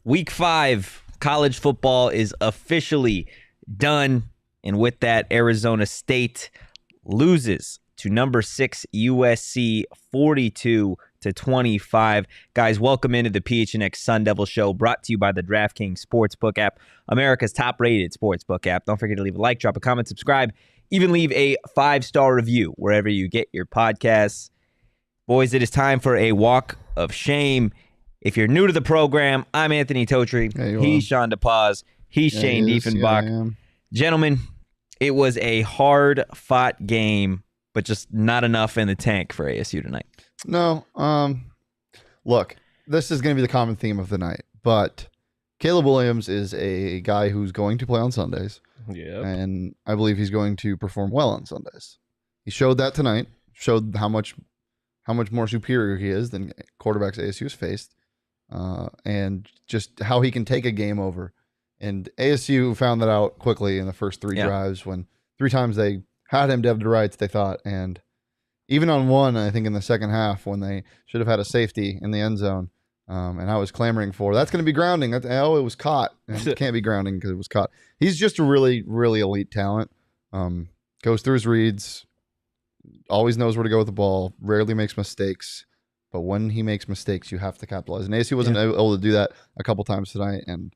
Week 5, college football is officially done. And with that, Arizona State loses to number 6 USC 42-25. Guys, welcome into the PHNX Sun Devil Show, brought to you by the DraftKings Sportsbook app, America's top-rated sportsbook app. Don't forget to leave a like, drop a comment, subscribe, even leave a 5-star review wherever you get your podcasts. Boys, it is time for a walk of shame. If you're new to the program, I'm Anthony Totri. He's Shawn DePaz. He's Shane Diefenbach. Yeah, Gentlemen, it was a hard-fought game, but just not enough in the tank for ASU tonight. No. Look, this is going to be the common theme of the night, but Caleb Williams is a guy who's going to play on Sundays. Yeah. And I believe he's going to perform well on Sundays. He showed that tonight, showed how much more superior he is than quarterbacks ASU has faced, and just how he can take a game over. And ASU found that out quickly in the first three drives, when 3 times they had him dead to rights, they thought. And even on one, I think in the second half, when they should have had a safety in the end zone, and I was clamoring for, that's going to be grounding. It was caught. It can't be grounding because it was caught. He's just a really, really elite talent. Goes through his reads, always knows where to go with the ball, rarely makes mistakes. But when he makes mistakes, you have to capitalize. And ASU wasn't able to do that a couple times tonight, and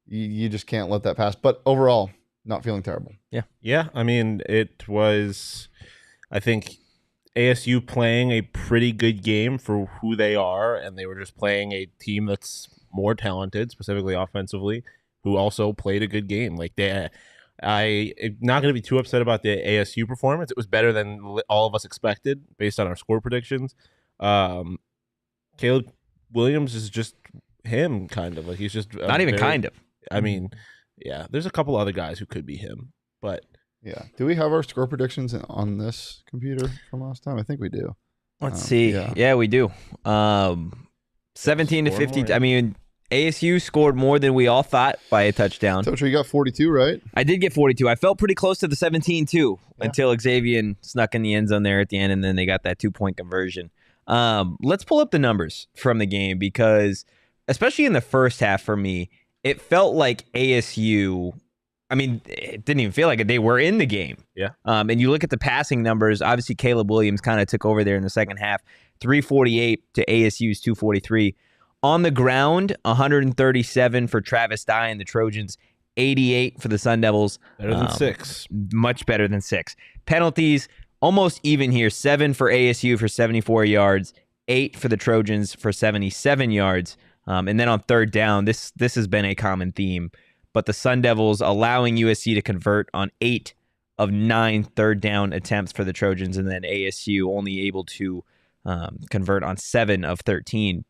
you just can't let that pass. But overall, not feeling terrible. Yeah. I mean, it was, I think, ASU playing a pretty good game for who they are, and they were just playing a team that's more talented, specifically offensively, who also played a good game. Like, I'm not going to be too upset about the ASU performance. It was better than all of us expected based on our score predictions. Caleb Williams is just him, kind of. Like, he's just not even kind of. I mean, yeah, there's a couple other guys who could be him, but yeah. Do we have our score predictions on this computer from last time? I think we do. Let's see. Yeah, we do. 17-50. I mean, ASU scored more than we all thought by a touchdown. Tocho, you got 42, right? I did get 42. I felt pretty close to the 17-2 until Xavier snuck in the end zone there at the end, and then they got that 2-point conversion. Let's pull up the numbers from the game, because especially in the first half for me, it felt like ASU, I mean, it didn't even feel like it. They were in the game. Yeah. And you look at the passing numbers, obviously Caleb Williams kind of took over there in the second half, 348 to ASU's 243. On the ground, 137 for Travis Dye and the Trojans, 88 for the Sun Devils. Better than 6. Much better than 6. Penalties, almost even here. 7 for ASU for 74 yards, 8 for the Trojans for 77 yards. And then on third down, this has been a common theme, but the Sun Devils allowing USC to convert on 8 of 9 third down attempts for the Trojans, and then ASU only able to convert on 7 of 13.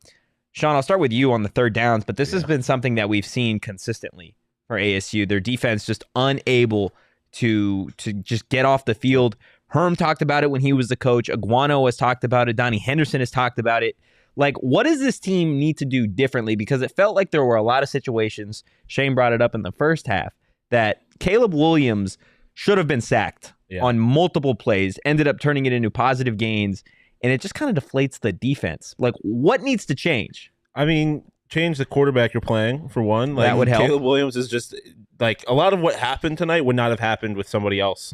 Shawn, I'll start with you on the third downs, but this has been something that we've seen consistently for ASU. Their defense just unable to just get off the field. Herm talked about it when he was the coach. Aguano has talked about it. Donnie Henderson has talked about it. Like, what does this team need to do differently? Because it felt like there were a lot of situations, Shane brought it up in the first half, that Caleb Williams should have been sacked on multiple plays, ended up turning it into positive gains, and it just kind of deflates the defense. Like, what needs to change? I mean, change the quarterback you're playing, for one. Like, that would help. Caleb Williams is just, like, a lot of what happened tonight would not have happened with somebody else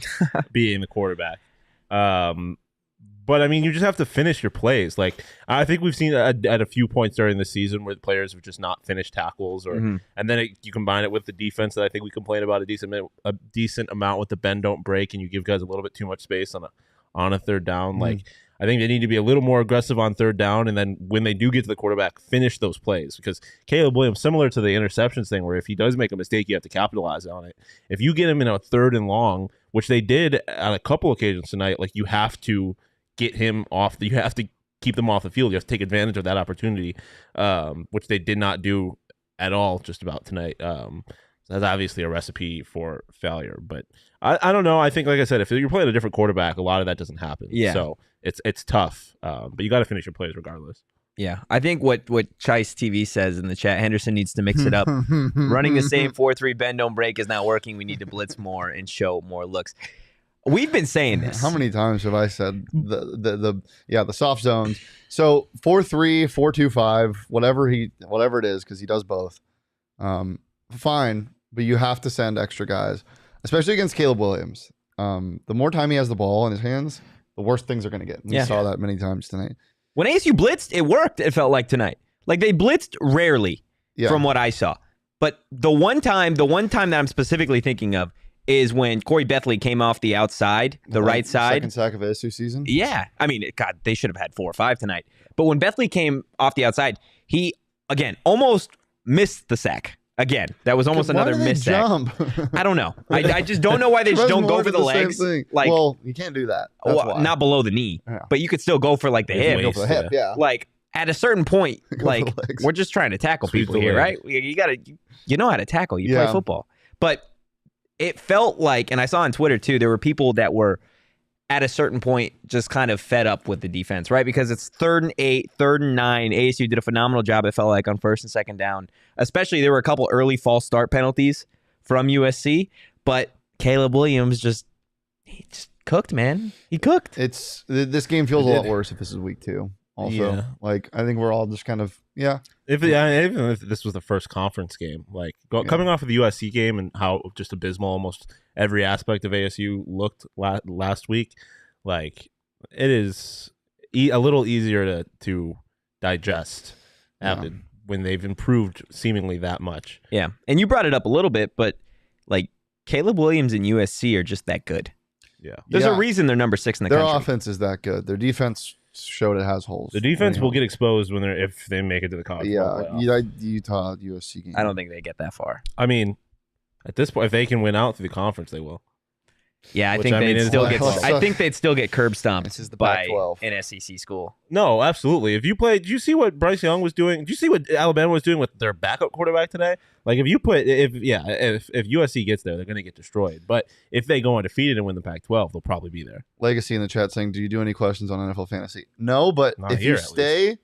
being the quarterback. But, I mean, you just have to finish your plays. Like, I think we've seen at a few points during the season where the players have just not finished tackles, or and then you combine it with the defense that I think we complain about a decent amount with the bend don't break, and you give guys a little bit too much space on a third down. Like, I think they need to be a little more aggressive on third down, and then when they do get to the quarterback, finish those plays. Because Caleb Williams, similar to the interceptions thing, where if he does make a mistake, you have to capitalize on it. If you get him in a third and long, which they did on a couple occasions tonight, like, you have to get him off. You have to keep them off the field. You have to take advantage of that opportunity, which they did not do at all just about tonight. So that's obviously a recipe for failure. But I don't know. I think, like I said, if you're playing a different quarterback, a lot of that doesn't happen. Yeah. So it's tough. But you got to finish your plays regardless. Yeah, I think what Chice TV says in the chat, Henderson needs to mix it up. Running the same 4-3 bend don't break is not working. We need to blitz more and show more looks. We've been saying this. How many times have I said the soft zones? So 4-3, 4-2-5, whatever it is, because he does both. fine, but you have to send extra guys, especially against Caleb Williams. The more time he has the ball in his hands, the worse things are going to get. We saw that many times tonight. When ASU blitzed, it worked, it felt like tonight. Like they blitzed rarely from what I saw. But the one time that I'm specifically thinking of is when Corey Bethley came off the outside, the right side. Second sack of ASU season? Yeah. I mean, God, they should have had 4 or 5 tonight. But when Bethley came off the outside, he, again, almost missed the sack. Again, that was almost another missed sack. I don't know. I just don't know why they just don't go for the legs. Like, well, you can't do that. Not below the knee, but you could still go for like the hip. Go for the hip, yeah. Like at a certain point, like we're just trying to tackle people here, right? You know how to tackle. You play football. But it felt like, and I saw on Twitter too, there were people that were at a certain point just kind of fed up with the defense, right? Because it's 3rd and 8, 3rd and 9. ASU did a phenomenal job, it felt like, on 1st and 2nd down. Especially there were a couple early false start penalties from USC, but Caleb Williams just cooked, man. He cooked. This game feels a lot worse if this is week 2. Also, like I think we're all just kind of even if this was the first conference game, like coming off of the USC game and how just abysmal almost every aspect of ASU looked last week, like it is a little easier to digest when they've improved seemingly that much. Yeah, and you brought it up a little bit, but like Caleb Williams and USC are just that good. Yeah, there's a reason they're number 6 in the country. Their offense is that good. Their defense showed it has holes. The defense will get exposed if they make it to the college. Utah, USC game. I don't think they get that far. I mean, at this point, if they can win out through the conference, they will. Yeah, I think they'd still get curb stomped. This is the Pac-12 an SEC school. No, absolutely. If you play, did you see what Bryce Young was doing? Did you see what Alabama was doing with their backup quarterback today? Like if USC gets there, they're going to get destroyed. But if they go undefeated and win the Pac-12, they'll probably be there. Legacy in the chat saying, "Do you do any questions on NFL fantasy?" No, but if you stay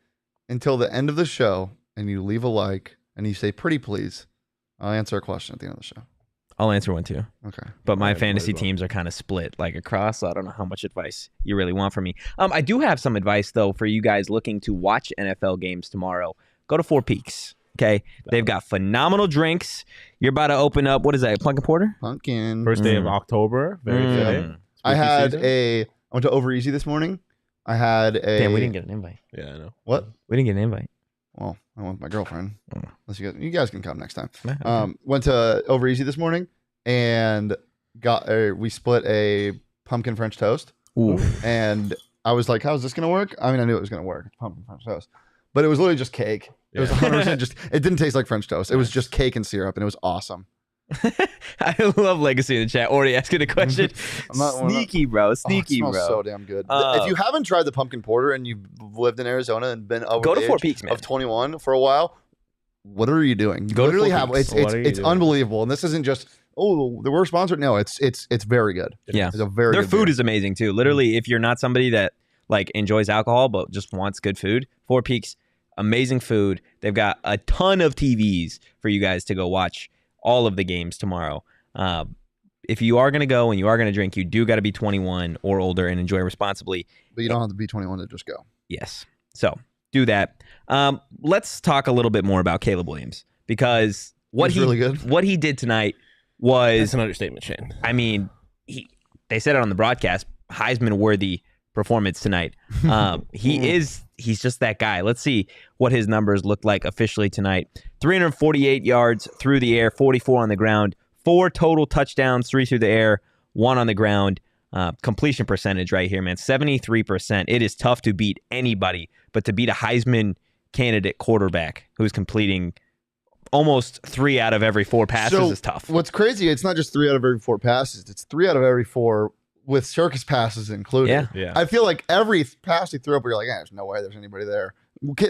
until the end of the show and you leave a like and you say "pretty please," I'll answer a question at the end of the show. I'll answer one too. Okay. But my fantasy teams are kind of split like across, so I don't know how much advice you really want from me. I do have some advice though for you guys looking to watch NFL games tomorrow. Go to Four Peaks. Okay. They've got phenomenal drinks. You're about to open up, what is that, pumpkin porter? Pumpkin. First day of October. Very exciting. I went to Over Easy this morning. Damn, we didn't get an invite. Yeah, I know. What? We didn't get an invite. Well, I went with my girlfriend. Unless you guys can come next time. Went to Over Easy this morning and we split a pumpkin French toast. Ooh. And I was like, how's this going to work? I mean, I knew it was going to work. Pumpkin French toast. But it was literally just cake. It was 100% just, it didn't taste like French toast. It was just cake and syrup and it was awesome. I love Legacy in the chat. Already asking a question. Sneaky, bro. Sneaky, bro. So damn good. If you haven't tried the pumpkin porter and you've lived in Arizona and been over the Four Peaks, man. of 21 for a while, what are you doing? You literally have it's unbelievable. And this isn't just we're sponsored. No, it's very good. Yeah, it's a very their good food beer. is amazing too. Literally, if you're not somebody that like enjoys alcohol but just wants good food, Four Peaks, amazing food. They've got a ton of TVs for you guys to go watch all of the games tomorrow. If you are going to go and you are going to drink, you do got to be 21 or older and enjoy responsibly. But you don't have to be 21 to just go. Yes. So do that. Let's talk a little bit more about Caleb Williams because what he did tonight was... That's an understatement, Shane. I mean, they said it on the broadcast, Heisman-worthy performance tonight. He's just that guy. Let's see what his numbers look like officially tonight. 348 yards through the air, 44 on the ground, 4 total touchdowns, 3 through the air, 1 on the ground. Completion percentage right here, man, 73%. It is tough to beat anybody, but to beat a Heisman candidate quarterback who's completing almost 3 out of every 4 passes is tough. What's crazy, it's not just 3 out of every 4 passes. It's 3 out of every 4 with circus passes included. Yeah. I feel like every pass you threw up, you're like, there's no way there's anybody there.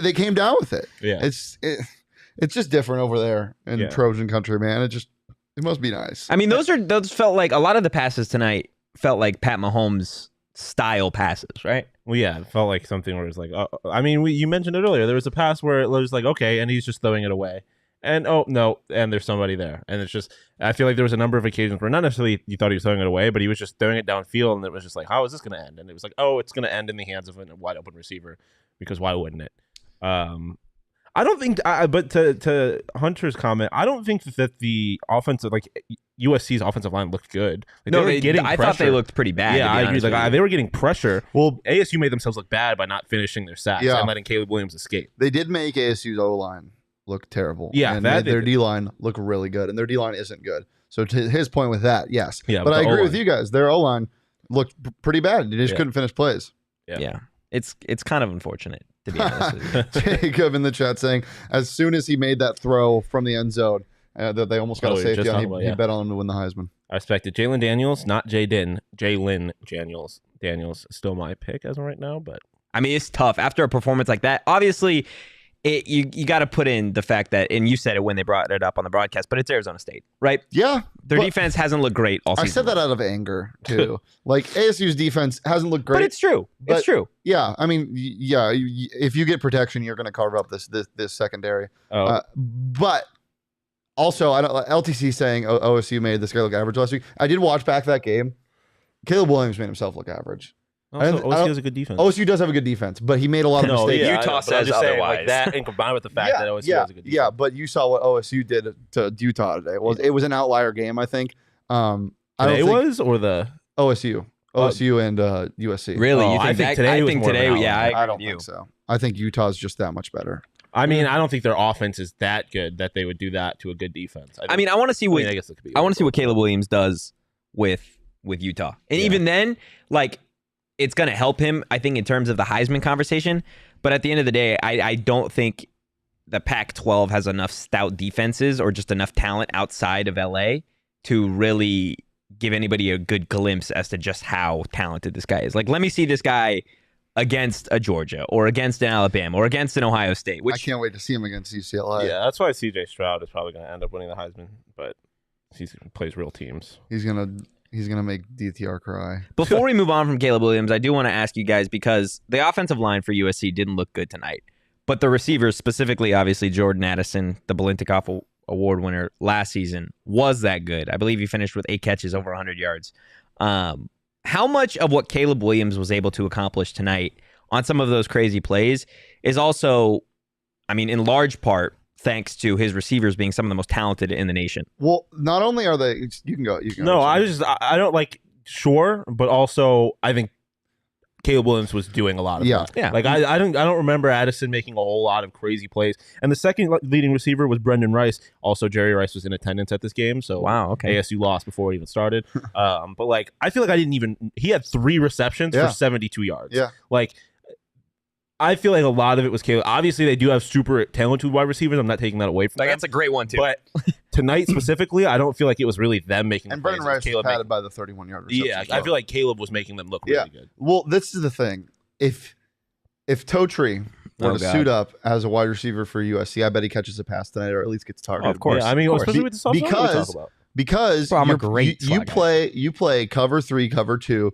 They came down with it. Yeah. It's just different over there in Trojan country, man. It must be nice. I mean, those felt like a lot of the passes tonight felt like Pat Mahomes style passes, right? Well, yeah, it felt like something where it was like, I mean, you mentioned it earlier. There was a pass where it was like, okay, and he's just throwing it away. And no, and there's somebody there. And it's just, I feel like there was a number of occasions where not necessarily you thought he was throwing it away, but he was just throwing it downfield, and it was just like, how is this going to end? And it was like, it's going to end in the hands of a wide open receiver, because why wouldn't it? I don't think, but to Hunter's comment, I don't think that the offensive, like USC's offensive line looked good. Like, No, I thought they looked pretty bad. Yeah, I agree. Like they were getting pressure. Well, ASU made themselves look bad by not finishing their sacks and letting Caleb Williams escape. They did make ASU's O-line look terrible. Yeah, and made their D-line look really good, and their D-line isn't good. So to his point with that, yes. Yeah, but I agree O-line. with you guys. Their O-line looked pretty bad. They just couldn't finish plays. Yeah. It's kind of unfortunate, to be honest with you. Jacob in the chat saying, as soon as he made that throw from the end zone, that they almost got a safety on, he bet on him to win the Heisman. I respect it. Jalen Daniels, not Jalen Daniels. Daniels is still my pick as of right now, but I mean, it's tough after a performance like that. Obviously, you got to put in the fact that, and you said it when they brought it up on the broadcast, but it's Arizona State, right? Yeah. Their defense hasn't looked great all season. I said that out of anger, too. Like, ASU's defense hasn't looked great. But it's true. It's true. Yeah. I mean, yeah, if you get protection, you're going to carve up this secondary. But also, LTC saying OSU made this guy look average last week. I did watch back that game. Caleb Williams made himself look average. Also, OSU has a good defense. OSU does have a good defense, but he made a lot of mistakes. Yeah, Utah says otherwise. Like that, and combined with the fact that OSU has a good defense. Yeah, but you saw what OSU did to Utah today. It was an outlier game, I think. OSU and USC. Really? Oh, You think I think that? today I was think more of an today. outlier. Yeah, I I don't think so. I think Utah's just that much better. I mean, I don't think their offense is that good that they would do that to a good defense. I mean, I want to see what I guess it could be. I want to see what Caleb Williams does with Utah, and even then, like, it's going to help him, I think, in terms of the Heisman conversation. But at the end of the day, I don't think the Pac-12 has enough stout defenses or just enough talent outside of LA to really give anybody a good glimpse as to just how talented this guy is. Like, let me see this guy against a Georgia or against an Alabama or against an Ohio State. Which I can't wait to see him against UCLA. Yeah, that's why CJ Stroud is probably going to end up winning the Heisman, but he plays real teams. He's gonna make DTR cry. Before we move on from Caleb Williams, I do want to ask you guys, because the offensive line for USC didn't look good tonight, but the receivers, specifically, obviously, Jordan Addison, the Balintikoff Award winner last season, was that good. I believe he finished with 8 catches over 100 yards. How much of what Caleb Williams was able to accomplish tonight on some of those crazy plays is also, I mean, in large part, thanks to his receivers being some of the most talented in the nation? Well, not only are they, you can go. No, I don't like, sure, but also I think Caleb Williams was doing a lot of that. Yeah. Like I don't remember Addison making a whole lot of crazy plays. And the second leading receiver was Brendan Rice. Also, Jerry Rice was in attendance at this game, so wow, okay. ASU lost before it even started. But like, I feel like he had 3 receptions for 72 yards. Yeah. Like, I feel like a lot of it was Caleb. Obviously, they do have super talented wide receivers. I'm not taking that away from them. That's a great one, too. But tonight specifically, I don't feel like it was really them making and the plays. Brendan Rice was padded by the 31-yard reception. Yeah, I feel like Caleb was making them look really good. Well, this is the thing. If Totri were to suit up as a wide receiver for USC, I bet he catches a pass tonight, or at least gets targeted. Of course. Yeah, I mean, especially with the soft because I'm a great you play cover 3, cover 2,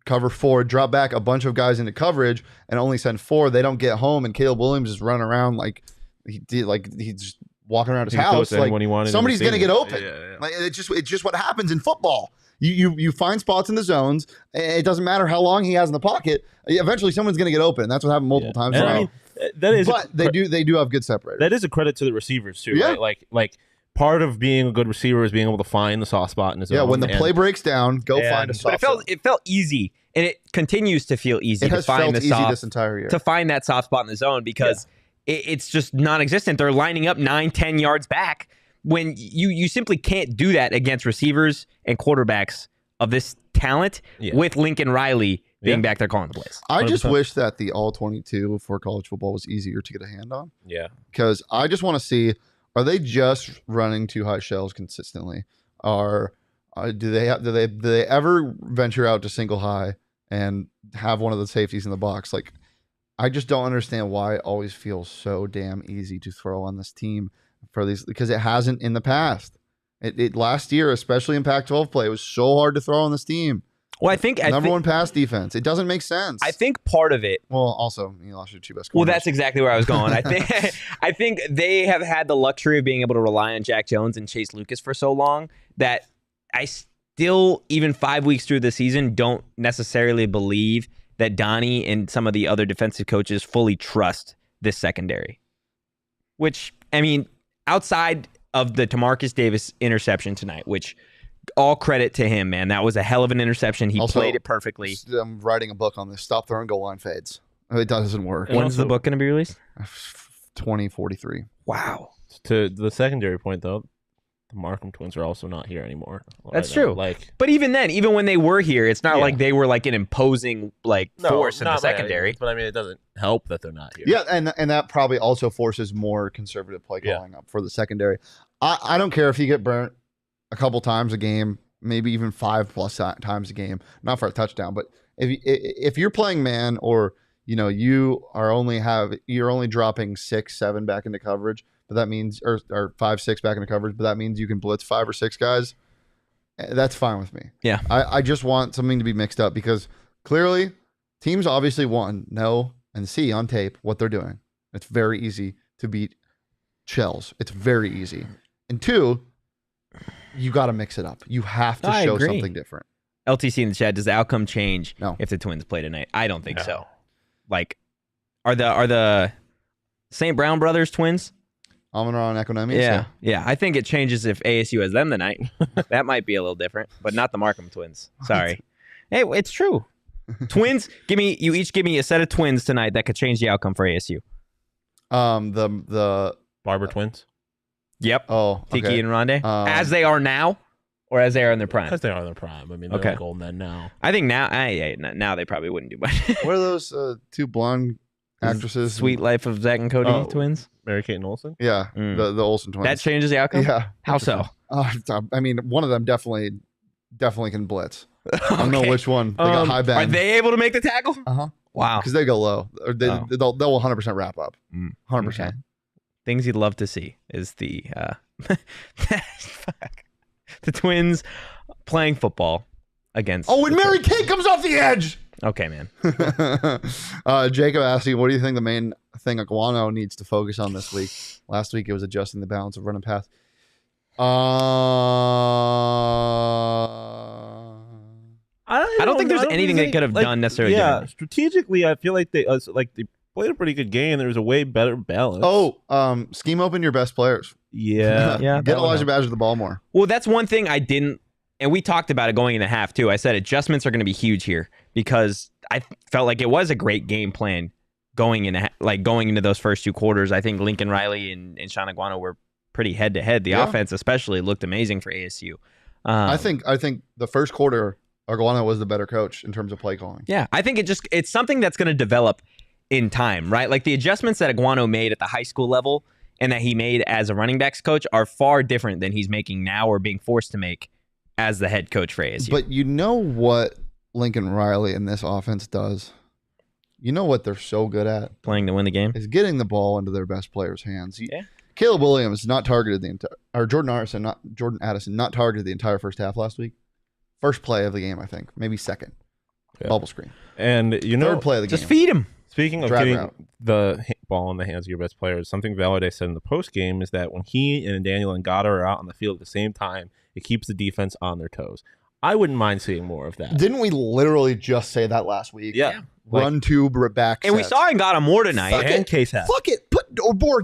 cover 4, drop back a bunch of guys into coverage, and only send 4. They don't get home, and Caleb Williams is running around like he's just walking around his house. Like, somebody's gonna get open. Yeah. Like, it's just what happens in football. You find spots in the zones. It doesn't matter how long he has in the pocket. Eventually, someone's going to get open. That's what happened multiple times. And I mean, that is, but they do have good separators. That is a credit to the receivers too. Yeah. Right? Like part of being a good receiver is being able to find the soft spot in his zone. Yeah, when the play breaks down, find a soft spot. It felt easy, and it continues to feel easy. It has felt easy this entire year to find that soft spot in the zone because it's just non-existent. They're lining up 9-10 yards back when you simply can't do that against receivers and quarterbacks of this talent with Lincoln Riley being back there calling the plays. I just wish that the all-22 for college football was easier to get a hand on. Yeah. Because I just want to see, are they just running too high shells consistently? Do they ever venture out to single high and have one of the safeties in the box? Like, I just don't understand why it always feels so damn easy to throw on this team for these, because it hasn't in the past. It last year, especially in Pac-12 play, it was so hard to throw on this team. Well, I think number one pass defense. It doesn't make sense. I think part of it. Well, also you lost your 2 best. Well, that's exactly where I was going. I think they have had the luxury of being able to rely on Jack Jones and Chase Lucas for so long that I still, even 5 weeks through the season, don't necessarily believe that Donnie and some of the other defensive coaches fully trust this secondary. which, I mean, outside of the Tamarcus Davis interception tonight, which all credit to him, man. That was a hell of an interception. He Also, played it perfectly. I'm writing a book on this. Stop throwing goal line fades. It doesn't work. And When's also- the book going to be released? 2043. Wow. To the secondary point, though, the Markham twins are also not here anymore. That's right now. true. Like, But even then, even when they were here, it's not Yeah. like they were like an imposing force in the not by any secondary. means, but I mean, it doesn't help that they're not here. Yeah, and that probably also forces more conservative play calling up for the secondary. I don't care if you get burnt a couple times a game, maybe even 5+ times a game, not for a touchdown, but if you're playing man, or you're only dropping 6-7 back into coverage, but that means or 5-6 back into coverage, but that means you can blitz 5 or 6 guys. That's fine with me. Yeah. I just want something to be mixed up, because clearly teams obviously, one, know and see on tape what they're doing. It's very easy to beat shells. It's very easy. And 2, you got to mix it up. You have to I show agree. something different. LTC in the chat, does the outcome change No. if the Twins play tonight? I don't think No. so. Like, are the St. Brown brothers twins? Amon-Ra and Economy. Yeah. I think it changes if ASU has them tonight. That might be a little different, but not the Markham twins. Sorry. Hey, it's true. Twins, you each give me a set of twins tonight that could change the outcome for ASU. The Barber twins, Yep. Tiki okay. and Rondé. As they are now, or as they are in their prime? as they are in their prime. I mean, they're Okay. like old men now. I think now, now they probably wouldn't do much. What are those 2 blonde actresses? Sweet Life of Zach and Cody Oh. twins. Mary Kate and Olsen. Yeah, Mm. the Olsen twins. That changes the outcome? Yeah. How so? I mean, one of them definitely can blitz. I don't know Okay. which one. They got high Are bend. they able to make the tackle? Uh-huh. Wow. Because they go low. Or Oh. they'll 100% wrap up. Mm, 100%. okay. Things you'd love to see is the the Twins playing football against. Oh, and the Mary Trojans. Kate comes off the edge. Okay, man. Jacob asked you, what do you think the main thing Iguano needs to focus on this week? Last week it was adjusting the balance of running pass. I don't think there's anything they could have done necessarily Yeah, differently. strategically, I feel like they played a pretty good game. There was a way better balance. Scheme open your best players. yeah, Yeah. Get Elijah Badger the ball more. Well, that's one thing I didn't, and we talked about it going into half too. I said adjustments are going to be huge here because I felt like it was a great game plan going into those first 2 quarters. I think Lincoln Riley and Shawn Iguano were pretty head to head. The offense especially looked amazing for ASU. I think the first quarter, Iguano was the better coach in terms of play calling. Yeah, I think it's something that's going to develop in time, right? Like the adjustments that Iguano made at the high school level and that he made as a running backs coach are far different than he's making now or being forced to make as the head coach for ASU. But you know what Lincoln Riley and this offense does? You know what they're so good at? Playing to win the game. Is getting the ball into their best players' hands. Yeah. Caleb Williams not targeted the entire, or Jordan Addison not targeted the entire first half last week. First play of the game, I think, maybe second. Yeah. Bubble screen. and Third play of the Just game. feed him. Speaking of Drag getting route. the ball in the hands of your best players, something Valadez said in the post game is that when he and Daniel Ngata are out on the field at the same time, it keeps the defense on their toes. I wouldn't mind seeing more of that. Didn't we literally just say that last week? Yeah. Run two back And we sets. saw Ngata more tonight. Fuck And Case Hatch. Fuck it. Put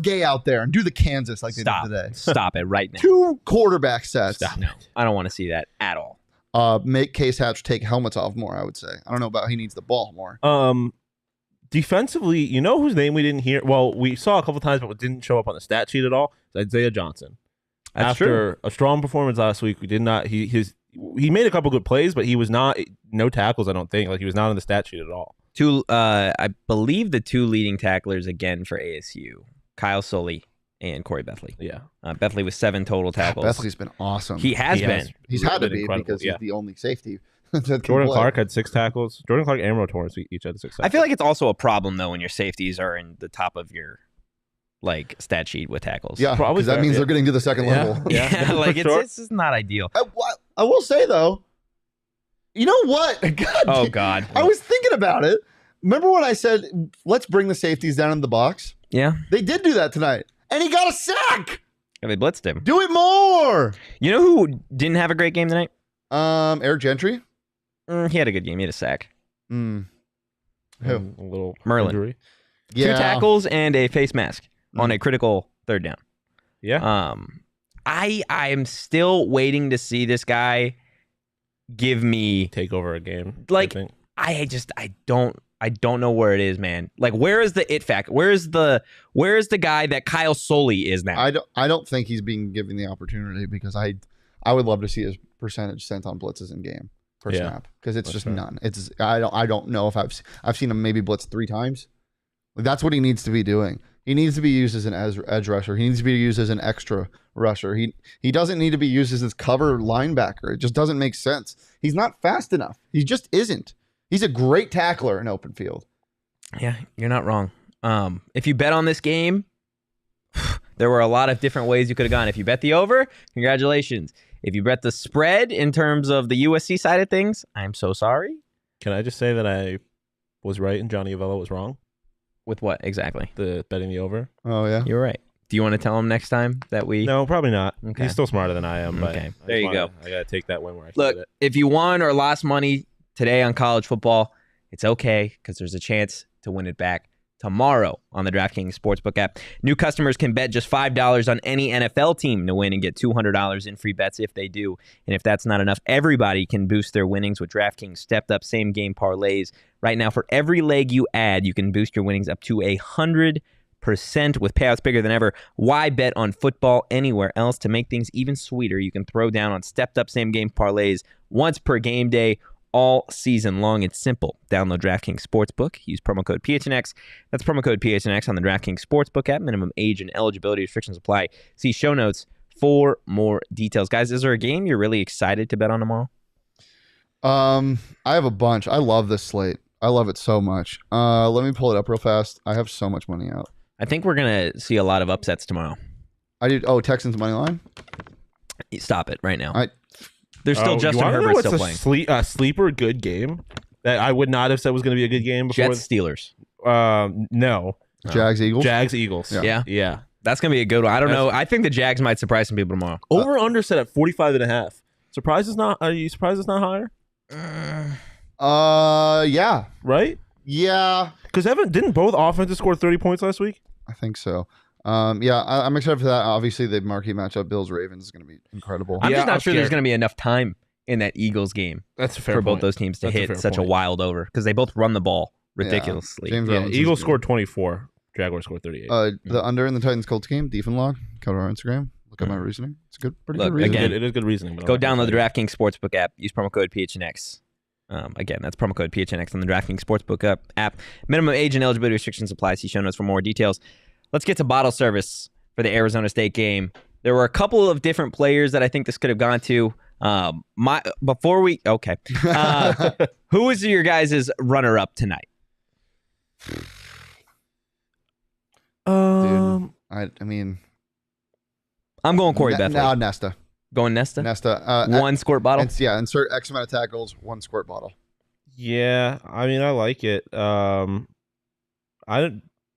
Gay out there and do the Kansas like Stop. they did today. Stop it right now. 2 quarterback sets. Stop. No, I don't want to see that at all. Make Case Hatch take helmets off more, I would say. I don't know about he needs the ball more. Defensively, you know whose name we didn't hear? Well, we saw a couple times, but it didn't show up on the stat sheet at all. It's Isaiah Johnson. That's After a strong performance last week, we did not. He made a couple good plays, but he was not no tackles. I don't think like he was not on the stat sheet at all. I believe the 2 leading tacklers again for ASU, Kyle Sully and Corey Bethley. Yeah, Bethley with 7 total tackles. Bethley's been awesome. He has been. He's had to been be incredible, because yeah. he's the only safety. that can Jordan play. Clark had 6 tackles. Jordan Clark and Torrance each had 6 tackles. I feel like it's also a problem though when your safeties are in the top of your stat sheet with tackles. Yeah, Probably because that fair, means yeah. they're getting to the second Yeah. level. Yeah, like For sure. it's just not ideal. I will say though, you know what? God, Oh God. I was thinking about it. Remember when I said let's bring the safeties down in the box? Yeah. They did do that tonight, and he got a sack. Yeah, they blitzed him. Do it more. You know who didn't have a great game tonight? Eric Gentry. He had a good game. He had a sack. Who? A little Merlin. injury. 2 tackles and a face mask on a critical third down. Yeah. I'm still waiting to see this guy give me Take over a game. like I think. I don't know where it is, man. Like, where is the it factor? Where is the guy that Kyle Soley is now? I don't think he's being given the opportunity because I would love to see his percentage sent on blitzes in game per snap because it's just none. It's I don't know if I've seen him maybe blitz 3 times. Like, that's what he needs to be doing. He needs to be used as an edge rusher. He needs to be used as an extra rusher. He doesn't need to be used as his cover linebacker. It just doesn't make sense. He's not fast enough. He just isn't. He's a great tackler in open field. Yeah, you're not wrong. If you bet on this game, there were a lot of different ways you could have gone. If you bet the over, congratulations. If you bet the spread in terms of the USC side of things, I'm so sorry. Can I just say that I was right and Johnny Avello was wrong? With what exactly? The betting the over. Oh yeah, you're right. Do you want to tell him next time that we? No, probably not. Okay. He's still smarter than I am. But okay, there you go. I gotta take that win where I look. it. If you won or lost money today on college football, it's okay because there's a chance to win it back tomorrow on the DraftKings Sportsbook app. New customers can bet just $5 on any NFL team to win and get $200 in free bets if they do. And if that's not enough, everybody can boost their winnings with DraftKings stepped-up same-game parlays. Right now, for every leg you add, you can boost your winnings up to 100% with payouts bigger than ever. Why bet on football anywhere else? To make things even sweeter, you can throw down on stepped-up same-game parlays once per game day, all season long. It's simple. Download DraftKings Sportsbook. Use promo code PHNX. That's promo code PHNX on the DraftKings Sportsbook app. Minimum age and eligibility restrictions apply. See show notes for more details. Guys, is there a game you're really excited to bet on tomorrow? I have a bunch. I love this slate. I love it so much. Let me pull it up real fast. I have so much money out. I think we're going to see a lot of upsets tomorrow. I did. Oh, Texans money line. Stop it right now. There's still Justin Herbert Herbert still playing. A sleeper good game that I would not have said was going to be a good game before. Jets Steelers. No. Jags Eagles. Jags Eagles. Yeah. That's going to be a good one. I don't know. I think the Jags might surprise some people tomorrow. Over under set at 45.5. Surprised it's not. Are you surprised it's not higher? Yeah. Right? Yeah. Because didn't both offenses score 30 points last week? I think so. Yeah, I'm excited for that. Obviously, the marquee matchup, Bills-Ravens, is going to be incredible. I'm just not sure there's going to be enough time in that Eagles game That's a fair for point. both those teams to hit such point. a wild over because they both run the ball ridiculously. James Robinson Eagles scored 24. Jaguars scored 38. The under in the Titans-Colts game, Defen log, go to our Instagram. Look at my reasoning. It's pretty good reasoning. Again, it is good reasoning. Go download the DraftKings Sportsbook app. Use promo code PHNX. Again, that's promo code PHNX on the DraftKings Sportsbook app. Minimum age and eligibility restrictions apply. See show notes for more details. Let's get to bottle service for the Arizona State game. There were a couple of different players that I think this could have gone to. Who is your guys' runner-up tonight? Dude, I mean, I'm going Corey Bethley. No, Nesta. Going Nesta? Nesta. One squirt bottle? Insert X amount of tackles, one squirt bottle. Yeah, I mean, I like it.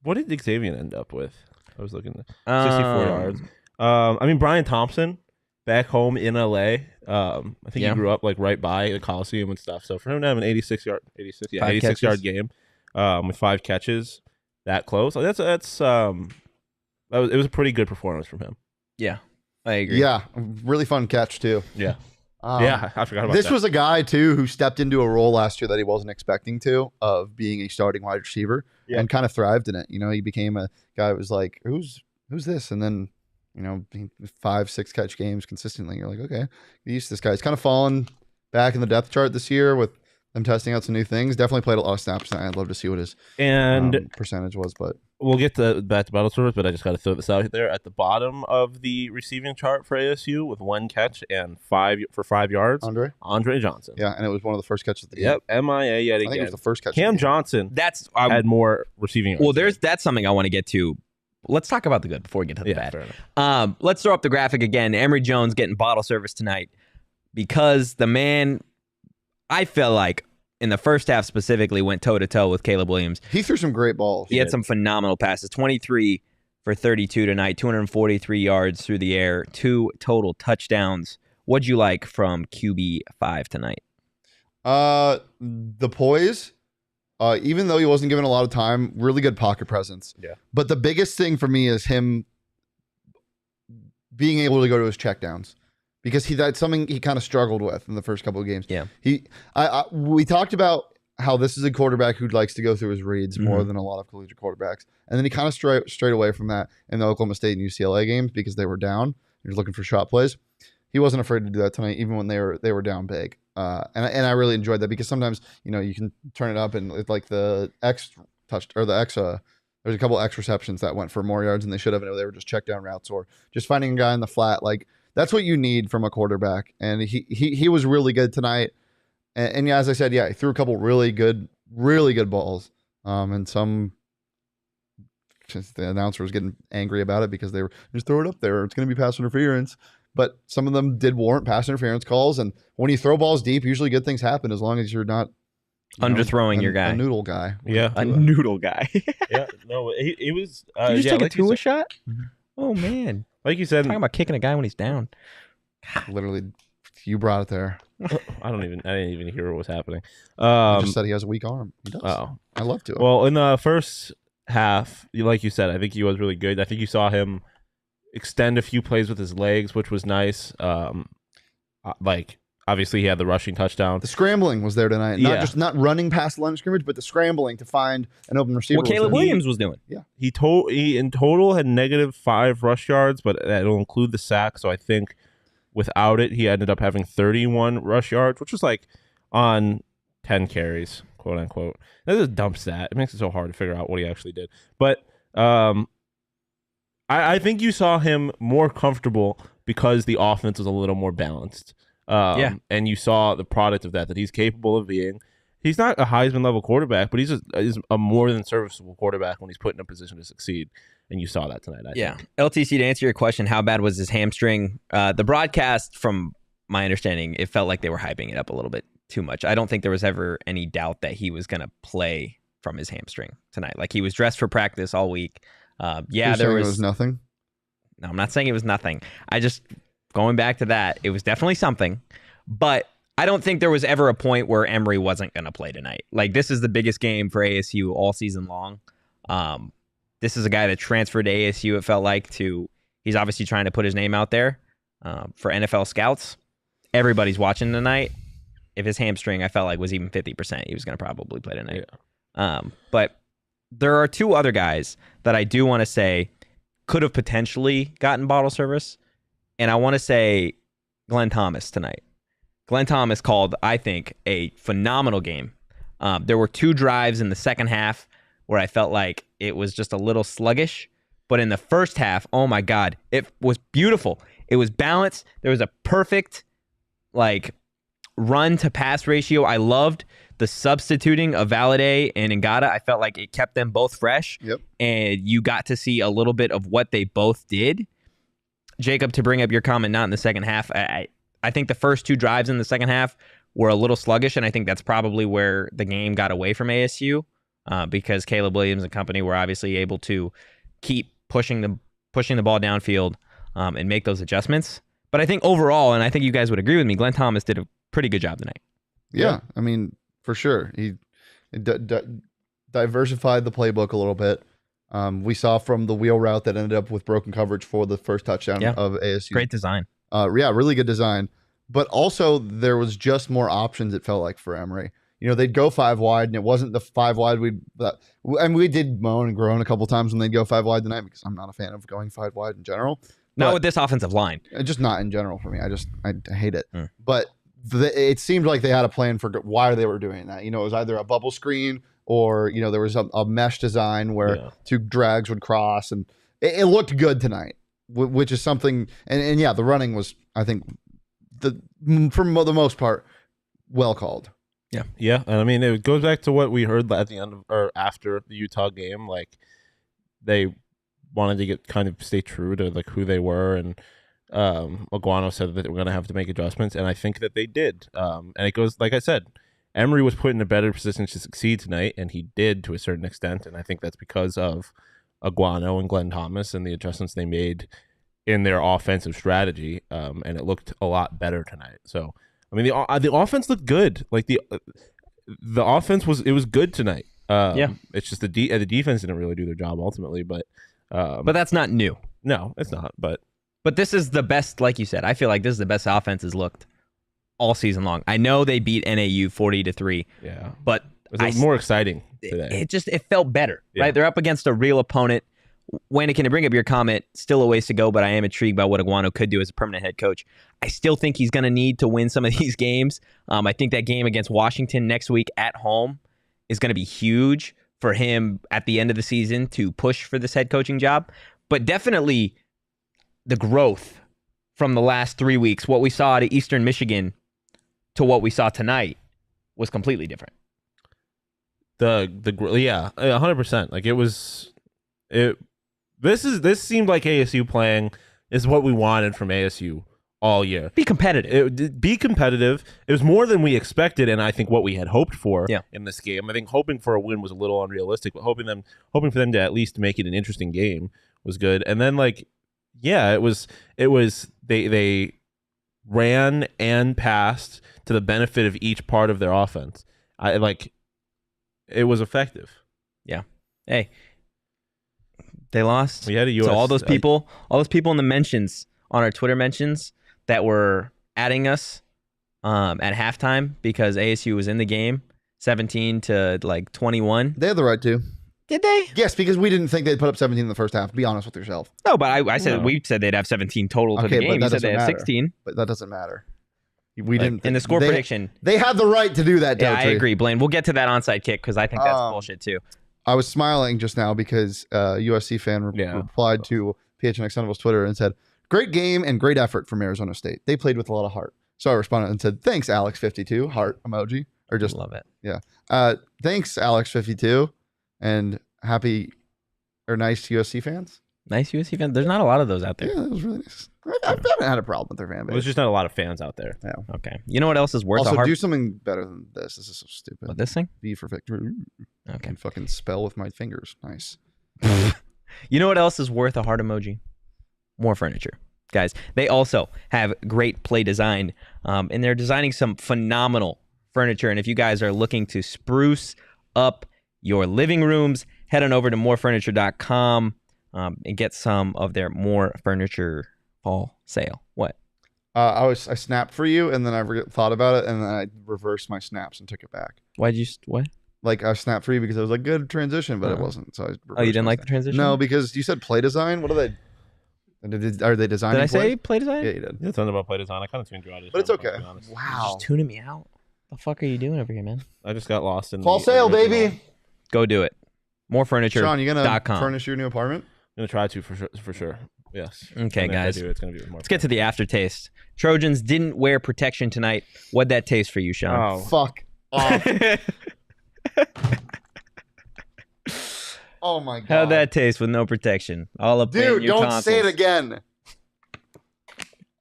What did Xavier end up with? I was looking at 64 yards. I mean, Brian Thompson back home in LA. I think he grew up like right by the Coliseum and stuff. So for him to have an 86 yard game with 5 catches that close, like it was a pretty good performance from him. Yeah, I agree. Yeah, really fun catch too. Yeah. I forgot about this that. was a guy too who stepped into a role last year that he wasn't expecting to, of being a starting wide receiver, and kind of thrived in it. You know, he became a guy who was like, who's this? And then, 5-6 catch games consistently. You're like, okay, get used to this guy. He's kind of fallen back in the depth chart this year with them testing out some new things. Definitely played a lot of snaps. I'd love to see what his percentage was, but we'll get back to battle service, but I just got to throw this out there. At the bottom of the receiving chart for ASU with 1 catch and 5 yards, Andre Johnson. Yeah, and it was one of the first catches of the game. Yep, MIA yet again. I think it was the first catch. Cam Johnson had more receiving yards. Well, that's something I want to get to. Let's talk about the good before we get to the bad. Let's throw up the graphic again. Emory Jones getting bottle service tonight because the man, I feel like, in the first half specifically, went toe-to-toe with Caleb Williams. He threw some great balls. He had some phenomenal passes. 23 for 32 tonight, 243 yards through the air, 2 total touchdowns. What'd you like from QB5 tonight? The poise. Even though he wasn't given a lot of time, really good pocket presence. Yeah. But the biggest thing for me is him being able to go to his checkdowns, because that's something he kind of struggled with in the first couple of games. Yeah. We talked about how this is a quarterback who likes to go through his reads more than a lot of collegiate quarterbacks. And then he kind of strayed away from that in the Oklahoma State and UCLA games because they were down. He was looking for shot plays. He wasn't afraid to do that tonight, even when they were down big. And I really enjoyed that, because sometimes, you can turn it up and it's like the X touched, or the X, there's a couple X receptions that went for more yards than they should have. And they were just check down routes or just finding a guy in the flat. Like, that's what you need from a quarterback. And he was really good tonight. And yeah, as I said, he threw a couple really good balls. And some, just the announcer was getting angry about it because they were just throw it up there. It's going to be pass interference. But some of them did warrant pass interference calls. And when you throw balls deep, usually good things happen as long as you're not underthrowing your guy. A noodle guy. Yeah. A noodle guy. Yeah. No, he was. Did you just take a Tua shot? Mm-hmm. Oh, man. Like you said. Talking about kicking a guy when he's down. Literally, you brought it there. I didn't even hear what was happening. You just said he has a weak arm. He does. Oh. I love to. Well, in the first half, like you said, I think he was really good. I think you saw him extend a few plays with his legs, which was nice. Like, obviously he had the rushing touchdown. The scrambling was there tonight. Not running past the line of scrimmage, but the scrambling to find an open receiver. What Caleb Williams was doing. Yeah. He in total had -5 rush yards, but that'll include the sack. So I think without it, he ended up having 31 rush yards, which was like on 10 carries, quote unquote. That's a dumb stat. It makes it so hard to figure out what he actually did. But I think you saw him more comfortable because the offense was a little more balanced. And you saw the product of that he's capable of being. He's not a Heisman level quarterback, but he's a more than serviceable quarterback when he's put in a position to succeed. And you saw that tonight. I think. LTC, to answer your question, how bad was his hamstring? The broadcast, from my understanding, it felt like they were hyping it up a little bit too much. I don't think there was ever any doubt that he was going to play from his hamstring tonight. Like, he was dressed for practice all week. There was nothing. No, I'm not saying it was nothing. Going back to that, it was definitely something. But I don't think there was ever a point where Emory wasn't going to play tonight. Like, this is the biggest game for ASU all season long. This is a guy that transferred to ASU, it felt like, he's obviously trying to put his name out there for NFL scouts. Everybody's watching tonight. If his hamstring, I felt like, was even 50%, he was going to probably play tonight. Yeah. But there are two other guys that I do want to say could have potentially gotten bottle service. And I want to say Glenn Thomas tonight. Glenn Thomas called, I think, a phenomenal game. There were 2 drives in the second half where I felt like it was just a little sluggish. But in the first half, oh my God, it was beautiful. It was balanced. There was a perfect, run to pass ratio. I loved the substituting of Valladay and Ngata. I felt like it kept them both fresh. Yep. And you got to see a little bit of what they both did. Jacob, to bring up your comment, not in the second half, I think the first 2 drives in the second half were a little sluggish, and I think that's probably where the game got away from ASU because Caleb Williams and company were obviously able to keep pushing the ball downfield and make those adjustments. But I think overall, and I think you guys would agree with me, Glenn Thomas did a pretty good job tonight. Yeah. I mean, for sure. He diversified the playbook a little bit. We saw from the wheel route that ended up with broken coverage for the first touchdown of ASU. Great design. Really good design. But also there was just more options, it felt like, for Emory. They'd go 5 wide, and it wasn't the 5 wide we did moan and groan a couple times when they'd go 5 wide tonight, because I'm not a fan of going 5 wide in general. Not with this offensive line. Just not in general for me. I hate it. But it seemed like they had a plan for why they were doing that. It was either a bubble screen or, there was a mesh design where 2 drags would cross, and it looked good tonight, which is something. And the running was, I think, for the most part, well called. Yeah. And I mean, it goes back to what we heard at the end of, or after the Utah game. Like, they wanted to kind of stay true to who they were, and Aguano said that they were going to have to make adjustments, and I think that they did. And it goes, like I said, Emory was put in a better position to succeed tonight, and he did to a certain extent, and I think that's because of Aguano and Glenn Thomas and the adjustments they made in their offensive strategy, and it looked a lot better tonight. So, I mean, the offense looked good. Like, the offense was good tonight. It's just the defense didn't really do their job ultimately, but that's not new. No, it's not. But But this is the best, like you said. I feel like this is the best offense has looked all season long. I know they beat NAU 40-3. Yeah, but it was more exciting today. It felt better, right? They're up against a real opponent. Wayne, can I bring up your comment? Still a ways to go, but I am intrigued by what Iguano could do as a permanent head coach. I still think he's going to need to win some of these games. I think that game against Washington next week at home is going to be huge for him at the end of the season to push for this head coaching job. But definitely the growth from the last 3 weeks, what we saw at Eastern Michigan to what we saw tonight was completely different. Yeah, 100%. Like this seemed like ASU playing is what we wanted from ASU all year. Be competitive. Be competitive. It was more than we expected, and I think what we had hoped for in this game. I think hoping for a win was a little unrealistic, but hoping for them to at least make it an interesting game was good. And then it was they ran and passed to the benefit of each part of their offense. It was effective. Yeah. Hey. They lost. We had a US. So all those people in the mentions, on our Twitter mentions, that were adding us at halftime because ASU was in the game, 17-21. They had the right to. Did they? Yes, because we didn't think they'd put up 17 in the first half. Be honest with yourself. No, but I said we said they'd have 17 total to the game. You said they had 16. But that doesn't matter. We didn't. In the score prediction. They had the right to do that, Yeah, I agree, Blaine. We'll get to that onside kick because I think that's bullshit too. I was smiling just now because a USC fan replied to PHNX Sunnyvale's Twitter and said, "Great game and great effort from Arizona State. They played with a lot of heart." So I responded and said, "Thanks, Alex52." Heart emoji. Or just love it. Yeah. Thanks, Alex52. And happy or nice USC fans. Nice USC fans. There's not a lot of those out there. Yeah, that was really nice. I haven't had a problem with their fan base. There's just not a lot of fans out there. Yeah. Okay. You know what else is worth also, a heart? do something better than this. This is so stupid. What, this thing? V for victory. Okay. I can fucking spell with my fingers. Nice. You know what else is worth a heart emoji? More furniture. Guys, they also have great play design, and they're designing some phenomenal furniture. And if you guys are looking to spruce up your living rooms, head on over to morefurniture.com and get some of their More Furniture fall sale. What? I snapped for you, and then I thought about it, and then I reversed my snaps and took it back. Why'd you what? Like, I snapped for you because it was like good transition, but it wasn't. So you didn't like the transition? No, because you said play design. What are they? Are they designing? Did I say play design? Yeah, you did. Yeah, it's something about play design. I kind of tuned you out. But it's okay. You're Wow. just tuning me out. The fuck are you doing over here, man? I just got lost in fall sale, baby. Go do it. Morefurniture.com. Shawn, you gonna furnish your new apartment? I'm gonna try to for sure. Yes. Okay, guys. It's gonna be more. Let's get to the aftertaste. Trojans didn't wear protection tonight. What'd that taste for you, Shawn? Oh, fuck off. Oh my god. How'd that taste with no protection? All up in Dude, your don't tonsils. say it again.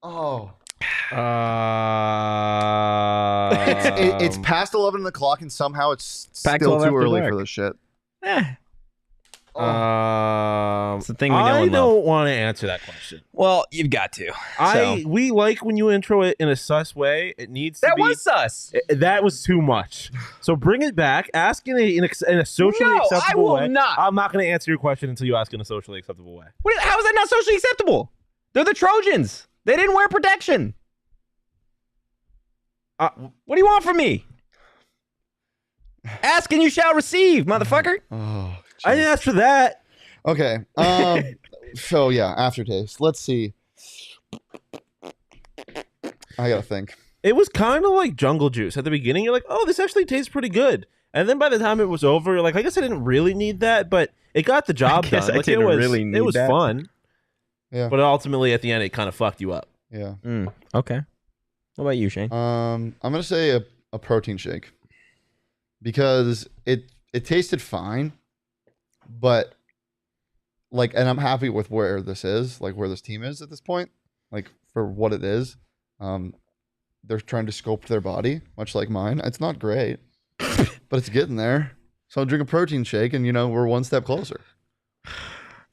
Oh. It's past 11 o'clock and somehow it's still too early for this shit. It's the thing we know I and love. don't want to answer that question. Well, you've got to. We like when you intro it in a sus way. It needs to That be. was sus. That was too much. So bring it back. Ask in a socially acceptable way. I will not. I'm not going to answer your question until you ask in a socially acceptable way. How is that not socially acceptable? They're the Trojans. They didn't wear protection. What do you want from me? Ask and you shall receive, motherfucker. Oh, I didn't ask for that. okay. So yeah, aftertaste. Let's see. I gotta think. It was kind of like jungle juice at the beginning. You're like, oh, this actually tastes pretty good. And then by the time it was over, you're like, I guess I didn't really need that, but it got the job done. Like, it was fun. Yeah. But ultimately, at the end, it kind of fucked you up. Yeah. Okay. What about you, Shane? I'm gonna say a protein shake because it tasted fine, but and I'm happy with where this is, where this team is at this point, for what it is. They're trying to sculpt their body, much like mine. It's not great, but it's getting there. So I'll drink a protein shake, and we're one step closer.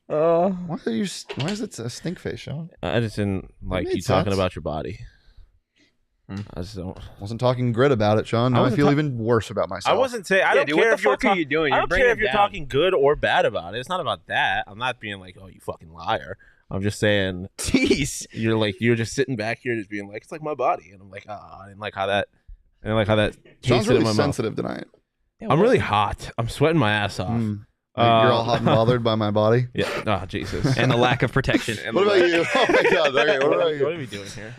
Why is it a stink face, Shawn? I just didn't like you talking about your body. I just wasn't talking grit about it, Shawn. Now I feel even worse about myself. I wasn't saying. I don't care if are you doing? I don't care if you're talking good or bad about it. It's not about that. I'm not being like, oh, you fucking liar. I'm just saying. Jeez. You're just sitting back here, just being like, it's like my body, and I'm like, I didn't like how that. Sean's tasted in really my mouth. sensitive tonight. I'm really hot. I'm sweating my ass off. You're all hot and bothered by my body. Yeah. Oh Jesus. And the lack of protection. What about you? Oh my God. Okay, what about you? What are we doing here?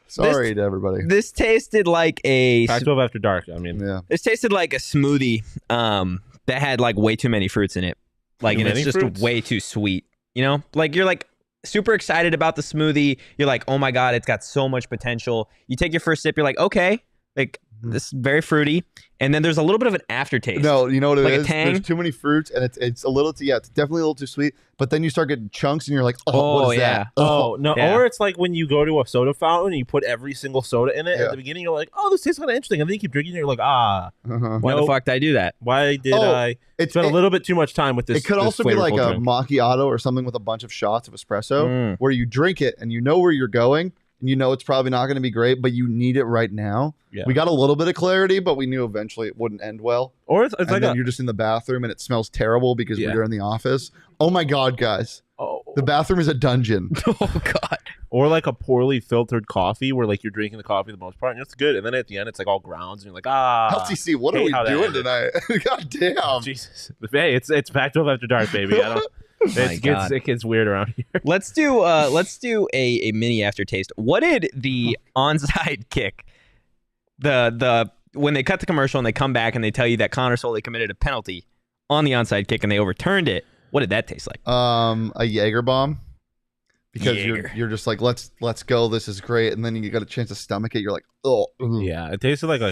Sorry to everybody. This tasted like a Pac-12 after dark. I mean, Yeah. This tasted like a smoothie that had like way too many fruits in it. Like, Too and it's many just fruits? way too sweet. You know, like you're like super excited about the smoothie. You're like, oh my God, it's got so much potential. You take your first sip, you're like, okay, like this is very fruity. And then there's a little bit of an aftertaste. No, you know what it Like a is? tang? There's too many fruits, and it's a little too, it's definitely a little too sweet. But then you start getting chunks, and you're like, Oh, what is yeah. that? Oh no! Yeah. Or it's like when you go to a soda fountain and you put every single soda in it. Yeah. At the beginning, you're like, "Oh, this tastes kind of interesting," and then you keep drinking, and you're like, Uh-huh. Why the Nope. fuck did I do that? why did Oh, I It's spend a little bit too much time with this?" It could this also be like flavorful a drink? macchiato or something with a bunch of shots of espresso, Mm. where you drink it and you know where you're going, and you know it's probably not going to be great, but you need it right now. Yeah. We got a little bit of clarity, but we knew eventually it wouldn't end well. Or it's And like then a you're just in the bathroom and it smells terrible because Yeah. we're in the office. Oh my God, guys. oh, The bathroom is a dungeon. Oh God. or like a poorly filtered coffee where like you're drinking the coffee the most part and it's good, and then at the end it's like all grounds and you're like, LTC, what are hate we how that doing ended. tonight? God damn. Jesus. Hey, it's Pac-12 after dark, baby. I don't. God. It gets weird around here. Let's do a mini aftertaste. What did the onside kick? The when they cut the commercial and they come back and they tell you that Connor Soley committed a penalty on the onside kick and they overturned it. What did that taste like? A Jaeger bomb. Because Jaeger. you're just like, let's go, this is great, and then you got a chance to stomach it, you're like, oh. Yeah, it tasted like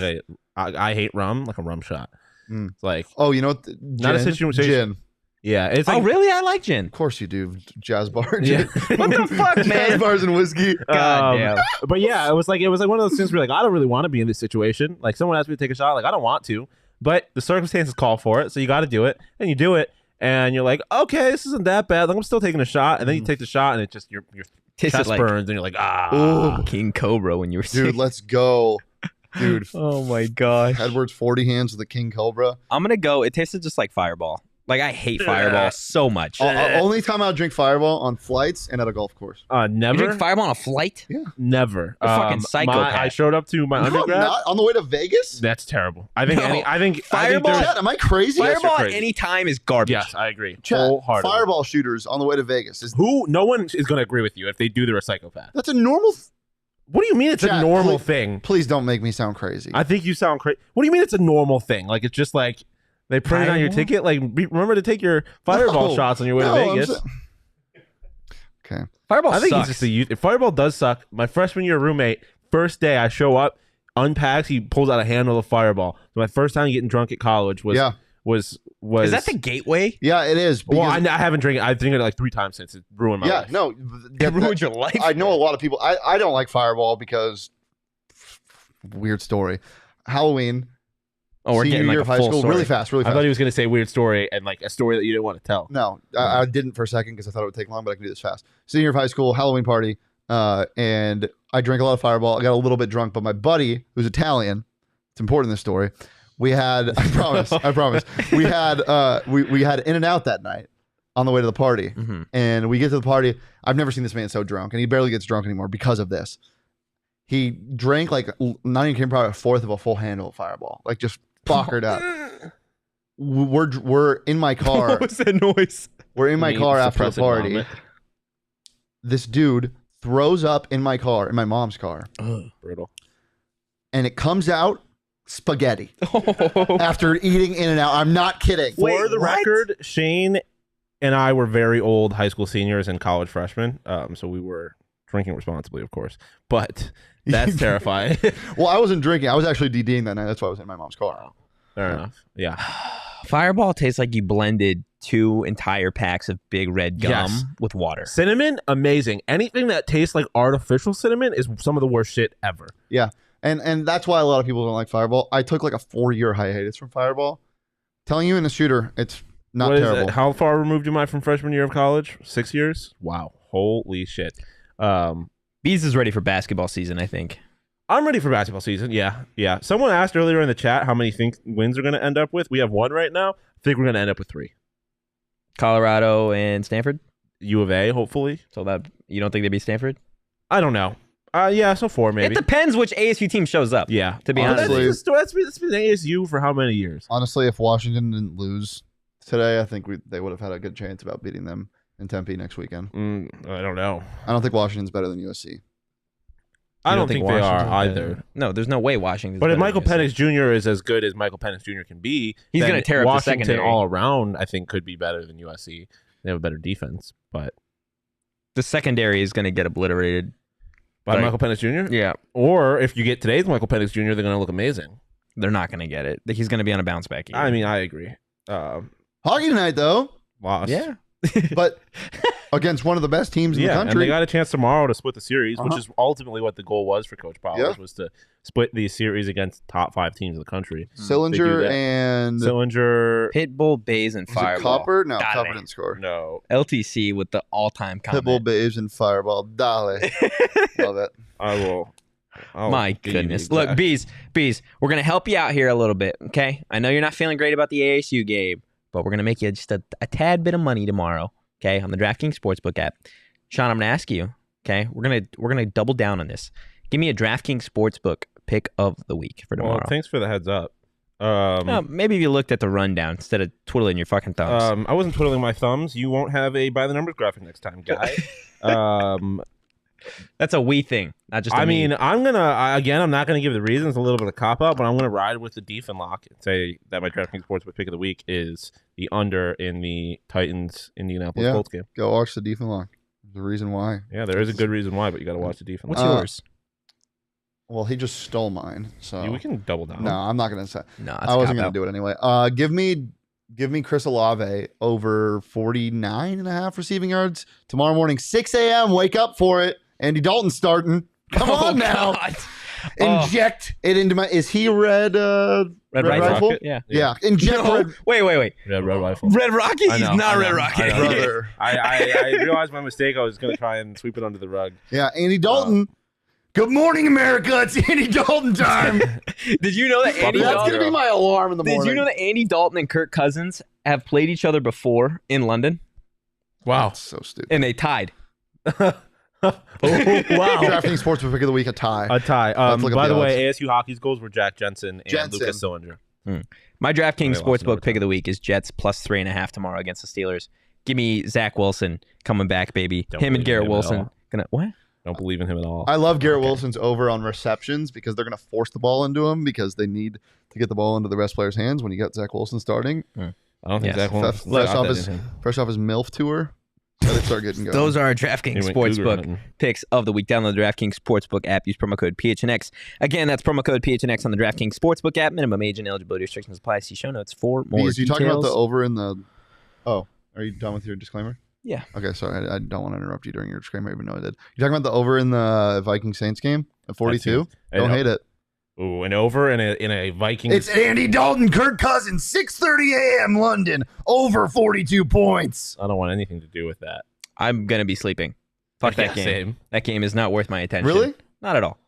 I hate rum, like a rum shot. Mm. It's like Oh, you know what? Not a Gin. situation- Gin. yeah, it's like Oh really? I like gin. Of course you do. Jazz bar. Yeah. Gin. What the fuck, Jazz man? bars and whiskey. God damn. But yeah, it was like one of those things where you're like, I don't really want to be in this situation. Like someone asked me to take a shot, like I don't want to, but the circumstances call for it, so you got to do it, and you do it, and you're like, okay, this isn't that bad. Like I'm still taking a shot, and then you take the shot, and it just your Tasted chest like burns, and you're like, Ooh. King Cobra when you were Dude, sick. let's go. Dude, Oh my gosh. Edwards 40 hands with the King Cobra. I'm gonna go. It tasted just like Fireball. Like I hate Fireball so much. Only time I'll drink Fireball on flights and at a golf course. You never, drink Fireball on a flight? never. You're a fucking psychopath. I showed up to my No, I'm undergrad. not. On the way to Vegas? That's terrible. I think No. I think Fireball- there's- Chad, am I crazy? Yes, you're Fireball at crazy. any time is garbage. Yes, I agree. Chad, Wholeheartedly. Fireball shooters on the way to Vegas. No one is going to agree with you if they do. They're a psychopath. That's a normal... What do you mean it's a Chad, normal please- thing? Please don't make me sound crazy. I think you sound crazy. What do you mean it's a normal thing? Like it's just like they print it on your Fireball? ticket. Like remember to take your Fireball No. shots on your way No, to I'm Vegas. sa- Okay. Fireball I think sucks. it's just if Fireball does suck. My freshman year roommate, first day I show up, unpacks, he pulls out a handle of Fireball. So my first time getting drunk at college was Yeah. was Is that the gateway? Yeah, it is. well, because- I haven't drank it. I've drank it like 3 times since it ruined my yeah, life. no. It ruined your life. I know a lot of people. I don't like Fireball because weird story. Halloween. Oh, we're senior getting like year a of high full school story. really fast. I thought he was going to say weird story and like a story that you didn't want to tell. No, I didn't for a second because I thought it would take long, but I can do this fast. Senior year of high school, Halloween party, and I drank a lot of Fireball. I got a little bit drunk, but my buddy, who's Italian, it's important in this story. We had, I promise, we had we had In-N-Out that night on the way to the party, Mm-hmm. and we get to the party. I've never seen this man so drunk, and he barely gets drunk anymore because of this. He drank like not even probably a fourth of a full handle of Fireball, like just fuckered up. We're in my car. What was that noise? We're in my Me car after the suppressing party. vomit. This dude throws up in my car, in my mom's car, Brutal. and it comes out spaghetti after eating In-N-Out. I'm not kidding. Wait, For the what? record, Shane and I were very old high school seniors and college freshmen, so we were drinking responsibly, of course. But that's terrifying. Well, I wasn't drinking. I was actually DDing that night. That's why I was in my mom's car. Fair enough. Yeah. Fireball tastes like you blended 2 entire packs of Big Red gum Yes. with water. Cinnamon, amazing. Anything that tastes like artificial cinnamon is some of the worst shit ever. Yeah. And that's why a lot of people don't like Fireball. I took like a 4-year hiatus from Fireball. Telling you in a shooter, it's not What is terrible. it? How far removed am I from freshman year of college? 6 years? Wow. Holy shit. Bees is ready for basketball season, I think. I'm ready for basketball season. Yeah. Yeah. Someone asked earlier in the chat how many wins are going to end up with. We have 1 right now. I think we're going to end up with 3. Colorado and Stanford? U of A, hopefully. So that you don't think they'd be Stanford? I don't know. Yeah, so 4 maybe. It depends which ASU team shows up. Yeah, to be Honestly, honest. that's been ASU for how many years? Honestly, if Washington didn't lose today, I think they would have had a good chance about beating them in Tempe next weekend. I don't know. I don't think Washington's better than USC. I don't think they are Washington's either. better. No, there's no way Washington's But if better Michael than USC. Penix Jr. is as good as Michael Penix Jr. can be, He's then gonna tear up the Washington secondary. all around, I think, could be better than USC. They have a better defense, but the secondary is going to get obliterated. by Like- Michael Penix Jr. Yeah, Or if you get today's Michael Penix Jr., they're going to look amazing. they're not going to get it. He's going to be on a bounce back year. I mean, I agree. Hockey tonight, though, Lost. yeah. but against one of the best teams in the Yeah, and they country. got a chance tomorrow to split the series, which is ultimately what the goal was for Coach Powers, Yeah. was to split the series against top 5 teams in the country. Sillinger that. and Sillinger, Pitbull, Bays, and was it Fireball. Copper? No, Got Copper it. didn't score. no. LTC with the all-time comment. Pitbull, Baves, and Fireball. Dale. Love it. I will. I'll My give you the goodness. exact- Look, Bees, we're going to help you out here a little bit, okay? I know you're not feeling great about the ASU game, but we're going to make you just a tad bit of money tomorrow, okay, on the DraftKings Sportsbook app. Shawn, I'm going to ask you, okay? We're going to double down on this. Give me a DraftKings Sportsbook pick of the week for tomorrow. Well, thanks for the heads up. Maybe if you looked at the rundown instead of twiddling your fucking thumbs. I wasn't twiddling my thumbs. You won't have a by the numbers graphic next time, guy. That's a we thing, not just a I me. mean, I'm not gonna give the reasons, a little bit of cop out, but I'm gonna ride with the Deef and lock and say that my DraftKings Sportsbook pick of the week is the under in the Titans Indianapolis Yeah. Colts game. Go watch the defense line. The reason why. Yeah, there is a good reason why, but you got to watch the defense. What's yours? Well, he just stole mine. So we can double down. no, I'm not gonna say. No, I wasn't gonna do it anyway. Give me Chris Olave over 49.5 receiving yards tomorrow morning, 6 a.m. Wake up for it. Andy Dalton starting. Come on now. God. Inject it into my. Is he red? Red Rifle? Rocket? Yeah. Yeah. Inject No, red. wait. Yeah, Red Rifle. Red Rocket? I He's know, not I Red know, Rocket. I know. Brother. I realized my mistake. I was going to try and sweep it under the rug. Yeah. Andy Dalton. Good morning, America. It's Andy Dalton time. Did you know that Andy That's Dalton? gonna be my alarm in the Did morning. you know that Andy Dalton and Kirk Cousins have played each other before in London, Wow. That's so stupid. and they tied? Wow. DraftKings Sportsbook pick of the week, a tie. A tie. Let's look up By the the way, ASU hockey's goals were Jack Jensen and Jensen. Lucas Sillinger. My DraftKings They lost in Sportsbook pick overtime. of the week is Jets plus 3.5 tomorrow against the Steelers. Give me Zach Wilson coming back, baby. Don't Him and believe Garrett him at Wilson. all. What? Don't believe in him at all. I love Garrett Wilson's over on receptions because they're going to force the ball into him because they need to get the ball into the best player's hands when you got Zach Wilson starting. I don't think Yes. Zach Wilson's Fresh got off that his in him. MILF tour. Let it start getting going. Those are our He DraftKings went cougar Sportsbook hunting. picks of the week. Download the DraftKings Sportsbook app. Use promo code PHNX. Again, that's promo code PHNX on the DraftKings Sportsbook app. Minimum age and eligibility restrictions apply. See show notes for more Because you details. talking about the over in the. Oh, are you done with your disclaimer? Yeah. Okay, sorry. I don't want to interrupt you during your disclaimer, even though I did. You talking about the over in the Viking Saints game at 42? I Don't know. hate it. Ooh, and over in a Vikings. It's Andy Dalton, Kirk Cousins, 6:30 a.m. London, over 42 points. I don't want anything to do with that. I'm going to be sleeping. Fuck Yeah, that game. same. That game is not worth my attention. Really? Not at all.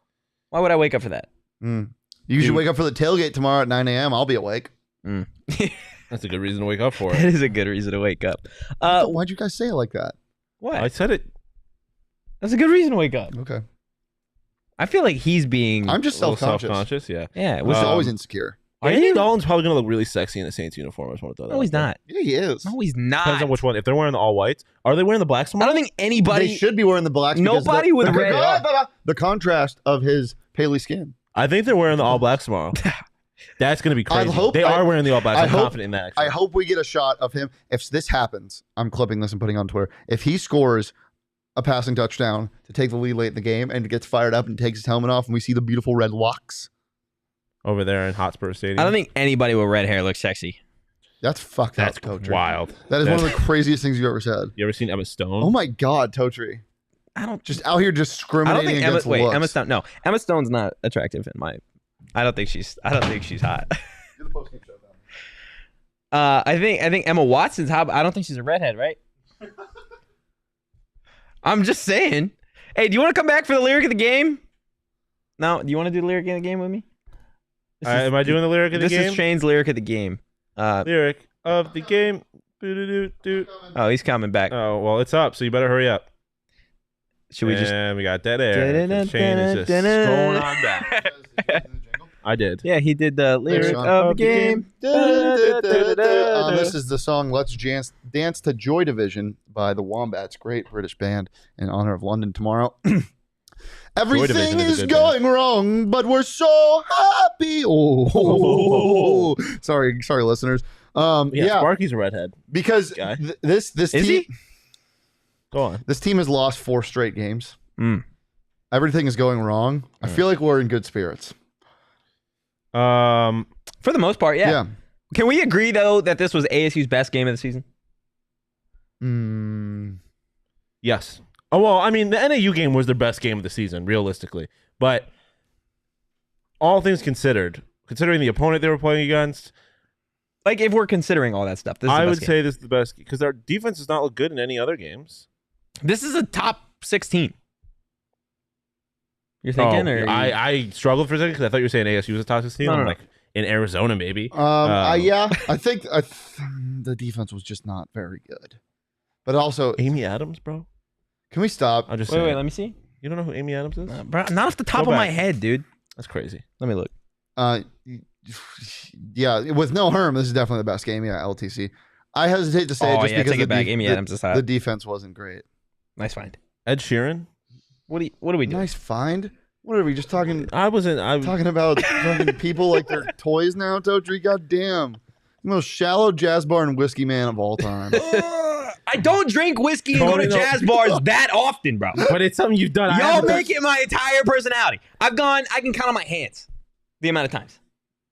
Why would I wake up for that? You should wake up for the tailgate tomorrow at 9 a.m. I'll be awake. That's a good reason to wake up for That it. is a good reason to wake up. Why'd you guys say it like that? What? I said it. That's a good reason to wake up. Okay. I feel like he's being. I'm just A little self-conscious. self-conscious, yeah. yeah. It Which was, is always insecure. Are Andy you? Dalton's probably going to look really sexy in a Saints uniform. I just want to throw that no, he's out there. not. Yeah, he is. No, he's not. Depends on which one. If they're wearing the all whites, are they wearing the blacks I tomorrow? don't think anybody. They should be wearing the blacks. because Nobody with red- The contrast of his paley skin. I think they're wearing the all blacks tomorrow. That's going to be crazy. hope- they are wearing the all blacks. I I'm hope- confident in that. Actually. I hope we get a shot of him. If this happens, I'm clipping this and putting it on Twitter. If he scores a passing touchdown to take the lead late in the game and gets fired up and takes his helmet off and we see the beautiful red locks, Over there in Hotspur Stadium. I don't think anybody with red hair looks sexy. that's fucked that's up, Totri. wild. That is one of the craziest things you've ever said. You ever seen Emma Stone? Oh my God, Totri. I don't. Just out here I don't discriminating think Emma. against Wait, looks. Emma Stone. No, Emma Stone's not attractive in my. I don't think she's hot. I think Emma Watson's hot. But I don't think she's a redhead, right? I'm just saying. Hey, do you want to come back for the lyric of the game? No, do you want to do the lyric of the game with me? Am I doing the lyric of the This game? is Shane's lyric of the game. Lyric of the game. Oh, he's coming back. Oh, well, it's up, so you better hurry up. Should we just? And we got dead air. Shane is just scrolling on back. I did. Yeah, he did the lyric Shawn. of the game. This is the song "Let's Dance to Joy Division" by the Wombats, great British band, in honor of London tomorrow. Everything is going wrong, but we're so happy. Oh, sorry, listeners. Yeah, Sparky's a redhead. because Guy. This Is team, he? Go on. this team has lost 4 straight games. Mm. Everything is going wrong. I feel like we're in good spirits. For the most part, yeah. Yeah. Can we agree though that this was ASU's best game of the season? Yes. Oh, well, I mean, the NAU game was their best game of the season, realistically. But all things considered, considering the opponent they were playing against, Like, if we're considering all that stuff, this is I the would best say this is the best because their defense does not look good in any other games. game. This is a top 16. You're thinking, or I struggled for a second because I thought you were saying ASU was a top 16. No, I'm no. like, in Arizona, maybe. Yeah, I think the defense was just not very good. But also, Amy Adams, bro. can we stop? I'm just wait, saying. let me see. You don't know who Amy Adams is? Bro, not off the top Go of my back. head, dude. That's crazy. Let me look. Yeah, with no Herm, this is definitely the best game. Yeah, LTC. I hesitate to say it just because take it back. Amy Adams is hot. the defense wasn't great. Nice find. Ed Sheeran. What do we do? Nice find. What are we just talking talking about fucking people like they're toys now, Totri? God damn. The most shallow jazz bar and whiskey man of all time. I don't drink whiskey and go to jazz bars that often, bro. But it's something you've done. Y'all make it my entire personality. I can count on my hands the amount of times.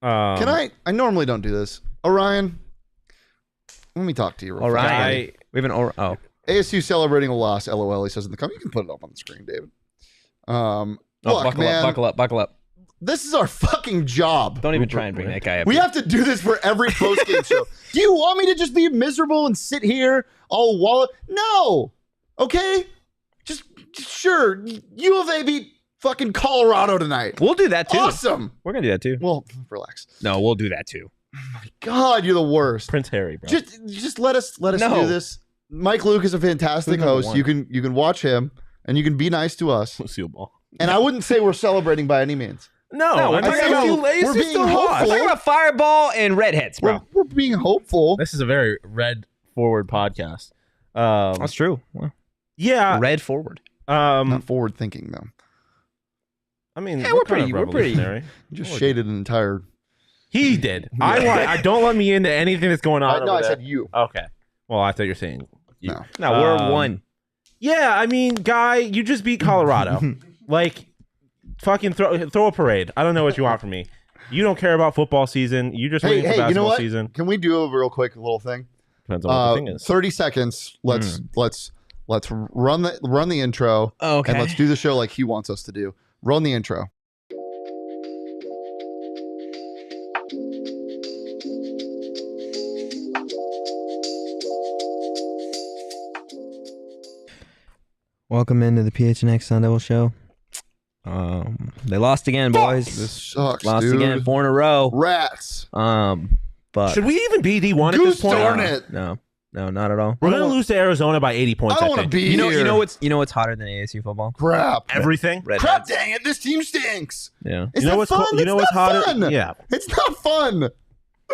Can I normally don't do this. Orion, let me talk to you real All fast. right. We have an ASU ASU celebrating a loss, LOL, he says in the comment. You can put it up on the screen, David. Look, man, buckle up. this is our fucking job. Don't even try and bring that guy up. We here. have to do this for every post-game show. Do you want me to just be miserable and sit here all wallet? No. Okay? Just sure. U of A beat fucking Colorado tonight. We'll do that too. Awesome. We're gonna do that too. Well, relax. No, we'll do that too. God, you're the worst. Prince Harry, bro. Just let us No. do this. Mike Luke is a fantastic Who's number host. one? You can watch him and you can be nice to us. Lucille Ball. And I wouldn't say we're celebrating by any means. No, we're I'm talking saying about- we're being still hopeful. lost. I'm talking about Fireball and Redheads, bro. We're being hopeful. This is a very red forward podcast. That's true. Well, Yeah. red forward. Not forward thinking though. I mean, Yeah, we're we're kind of pretty- revolutionary. You just shaded an entire. He did. I don't let me into anything that's going on. No, over I there. said you. Okay. Well, I thought you were saying you. No. No, we're one. Yeah, I mean, guy, you just beat Colorado. Like, fucking throw a parade. I don't know what you want from me. You don't care about football season. You just waiting for Hey, you know basketball what? season. Can we do a real quick little thing? Depends on what the thing is. 30 seconds. Let's run the intro. Okay. And let's do the show like he wants us to do. Run the intro. Welcome into the PHNX Sun Devil Show. They lost again, boys. This sucks, Lost dude. again, 4 in a row. Rats. But Should we even be D1 at Goose this point? darn it. no, not at all. We're going to lose to Arizona by 80 points, I don't I want to think. be You know here. what's hotter than ASU football? Crap. Everything? Redheads. Crap, dang it. This team stinks. Yeah. It's You know not what's fun. you know It's what's not hotter? fun. Yeah. It's not fun.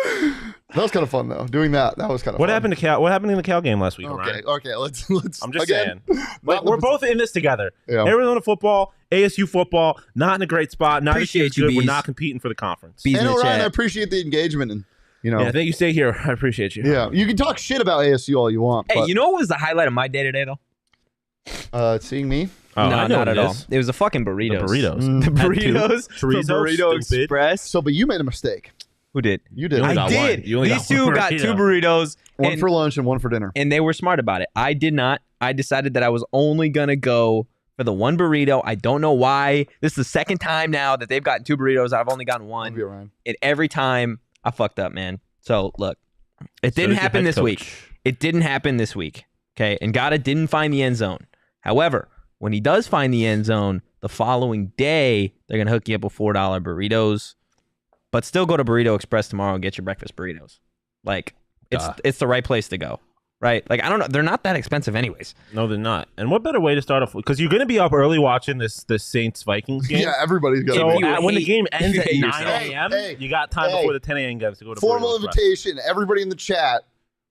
That was kind of fun though. Doing that was kind of What fun. happened to Cal? What happened in the Cal game last week? Okay, Ryan? okay. Let's. I'm just again, saying. We're both in this together. Yeah. Arizona football, ASU football, not in a great spot. Not Appreciate as you, good. We're Bees. not competing for the conference. Bees in And the Ryan, I chat. appreciate the engagement and Yeah, I think you stay here. I appreciate you. yeah, you can talk shit about ASU all you want. Hey, but, you know what was the highlight of my day today, though? seeing me. Oh, no, I know not what at it all. is. It was the fucking burritos. The burritos. Mm. The Had two. burritos. Chorizo, The Burrito stupid. Express. So, but you made a mistake. Who did? You did. only I got did. one. You only These got one two got 2 burrito. burritos. One and, for lunch and one for dinner. and they were smart about it. I did not. I decided that I was only going to go for the one burrito. I don't know why. This is the second time now that they've gotten 2 burritos. I've only gotten Love one. you, Ryan. And every time I fucked up, man. So look, it So didn't does your happen head this coach. week. It didn't happen this week. Okay. And Gata didn't find the end zone. However, when he does find the end zone, the following day, they're going to hook you up with $4 burritos. But still go to Burrito Express tomorrow and get your breakfast burritos. Like, it's the right place to go, right? Like I don't know, they're not that expensive anyways. No, they're not. And what better way to start off? Because you're going to be up early watching this Saints Vikings game. Yeah, everybody's got So to when the game ends at 9 yourself. a.m., Hey, you got time before the 10 a.m. games to go to Formal Burrito Express. invitation. Everybody in the chat.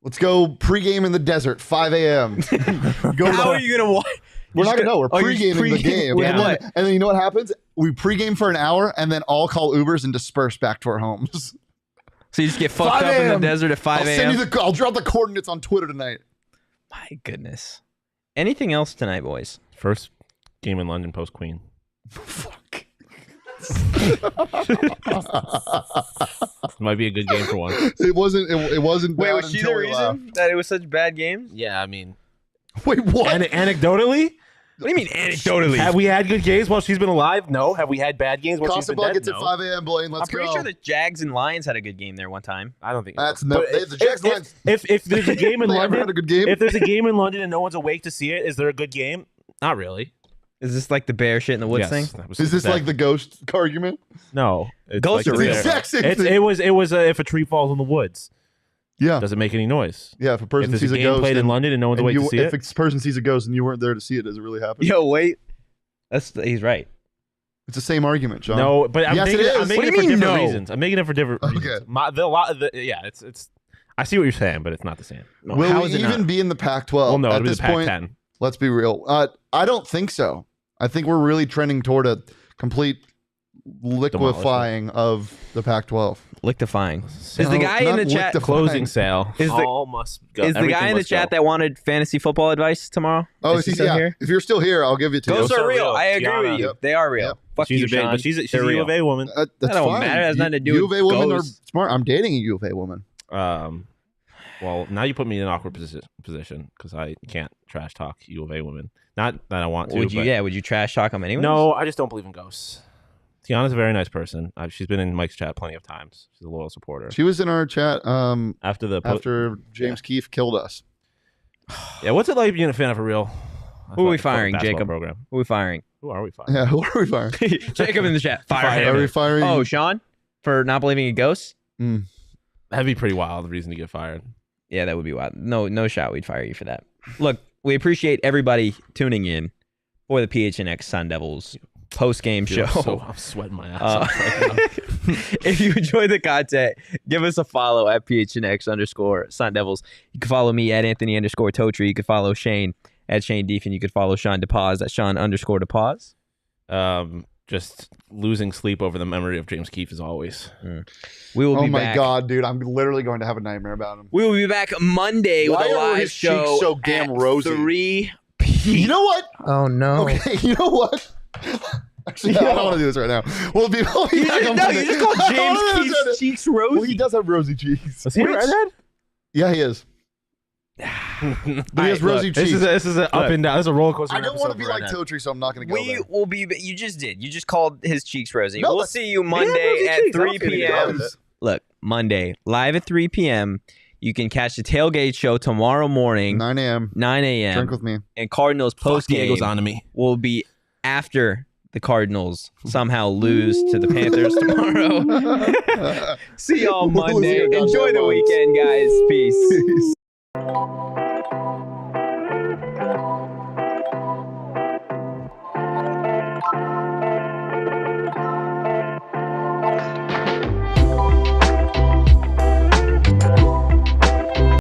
Let's go pregame in the desert, 5 a.m. How are you gonna watch? We're not gonna know. We're Oh, you're pregaming the game, with and, what? then you know what happens? We pregame for an hour, and then all call Ubers and disperse back to our homes. So you just get fucked 5 up in the a.m. desert at 5 I'll send a.m. you I'll drop the coordinates on Twitter tonight. My goodness. Anything else tonight, boys? First game in London post Queen. Fuck. Might be a good game for once. It wasn't. It wasn't. Wait, bad was she until the we left. reason that it was such bad games? Yeah, I mean, Wait, what? anecdotally, What do you mean anecdotally? have we had good games while she's been alive? No. Have we had bad games while she's Costa been dead? buckets No. at 5 a.m. Blaine, let's I'm pretty go. sure the Jags and Lions had a good game there one time. I don't think That's no. no. The Jags Lions. If there's a game in They ever London, had a good game? if there's a game in London and no one's awake to see it, is there a good game? Not really. Is this like the bear shit in the woods Yes, thing? that was Is this exact- like the ghost argument? no? It's Ghosts like are the real. bear. Exact same It's, thing. it was if a tree falls in the woods, Yeah. does it make any noise? Yeah. If a If person there's sees a a game ghost played in London and no one's and awake to see if it, a person sees a ghost and you weren't there to see it, does it really happen? Yo, wait. He's right. It's the same argument, John. no. But I'm Yes, making it it, is. I'm making What it do for you mean, different no? reasons. I'm making it for different Okay. reasons. It's. I see what you're saying, but it's not the same. Will How we is it even not? be in the Pac-12 Well, no, at it'll be this the point? Pac-10. Let's be real. I don't think so. I think we're really trending toward a complete liquefying of the Pac-12. Lick-defying. Is No, the guy in not the chat lick-defying. Closing sale. Is the- all must go. Is the Everything guy in the must chat go. that wanted fantasy football advice tomorrow? Oh, Is he is he, still yeah. here? If you're still here, I'll give it to you. Ghosts Those are are real. real. I agree Tiana. with you. Yep. They are real. Yep. Fuck She's you, a big, Shawn. but she's They're a U real. of A woman. That's That don't fine. matter. It has nothing to do U with of A women ghosts. are smart. I'm dating a U of A woman. Well, now you put me in an awkward position because I can't trash talk U of A women. Not that I want to. Would you? but Yeah. Would you trash talk them anyway? No, I just don't believe in ghosts. Tiana's a very nice person. She's been in Mike's chat plenty of times. She's a loyal supporter. She was in our chat After James Keefe killed us. yeah, what's it like being a fan of a real? Who are we firing, basketball Jacob? Program. Who are we firing? Who are we firing? Yeah, who are we firing? Jacob in the chat. Fire Are we him. firing? Oh, Shawn? For not believing in ghosts? That'd be pretty wild. The reason to get fired. Yeah, that would be wild. No shot. We'd fire you for that. Look, we appreciate everybody tuning in for the PHNX Sun Devils post-game show. I'm sweating my ass off right now. If you enjoy the content, give us a follow at PHNX_Sun Devils. You can follow me at Anthony_Totri. You can follow Shane at Shane Deefin. You can follow Shawn DePaz at Shawn_DePaz. Just losing sleep over the memory of James Keefe as always. We will Oh be my back. God, dude! I'm literally going to have a nightmare about him. We will be back Monday Why with a are live his show cheeks so damn at rosy? 3 You know what? Oh, no. Okay, you know what? Actually, I don't want to do this right now. We'll be back on No, Monday. you just called I don't James wanna do Keefe's this. cheeks Well, he rosy. does have rosy cheeks. Was he a redhead? Yeah, he is. But he has rosy cheeks. This is an up and down. This is a roller coaster. I don't want to be like Redhead. Totri, so I'm not going to go We there. will be. You just did. You just called his cheeks rosy. No, we'll that's- see you Yeah, Monday rosy at cheeks. I 3 don't see anything p.m. wrong with it. Look, Monday live at 3 p.m. You can catch the tailgate show tomorrow morning, 9 a.m. 9 a.m. Drink with me. And Cardinals post game on to me. will be after the Cardinals somehow lose to the Panthers tomorrow. See y'all We'll lose Monday. your goddamn Enjoy the minds. weekend, guys. Peace. Peace.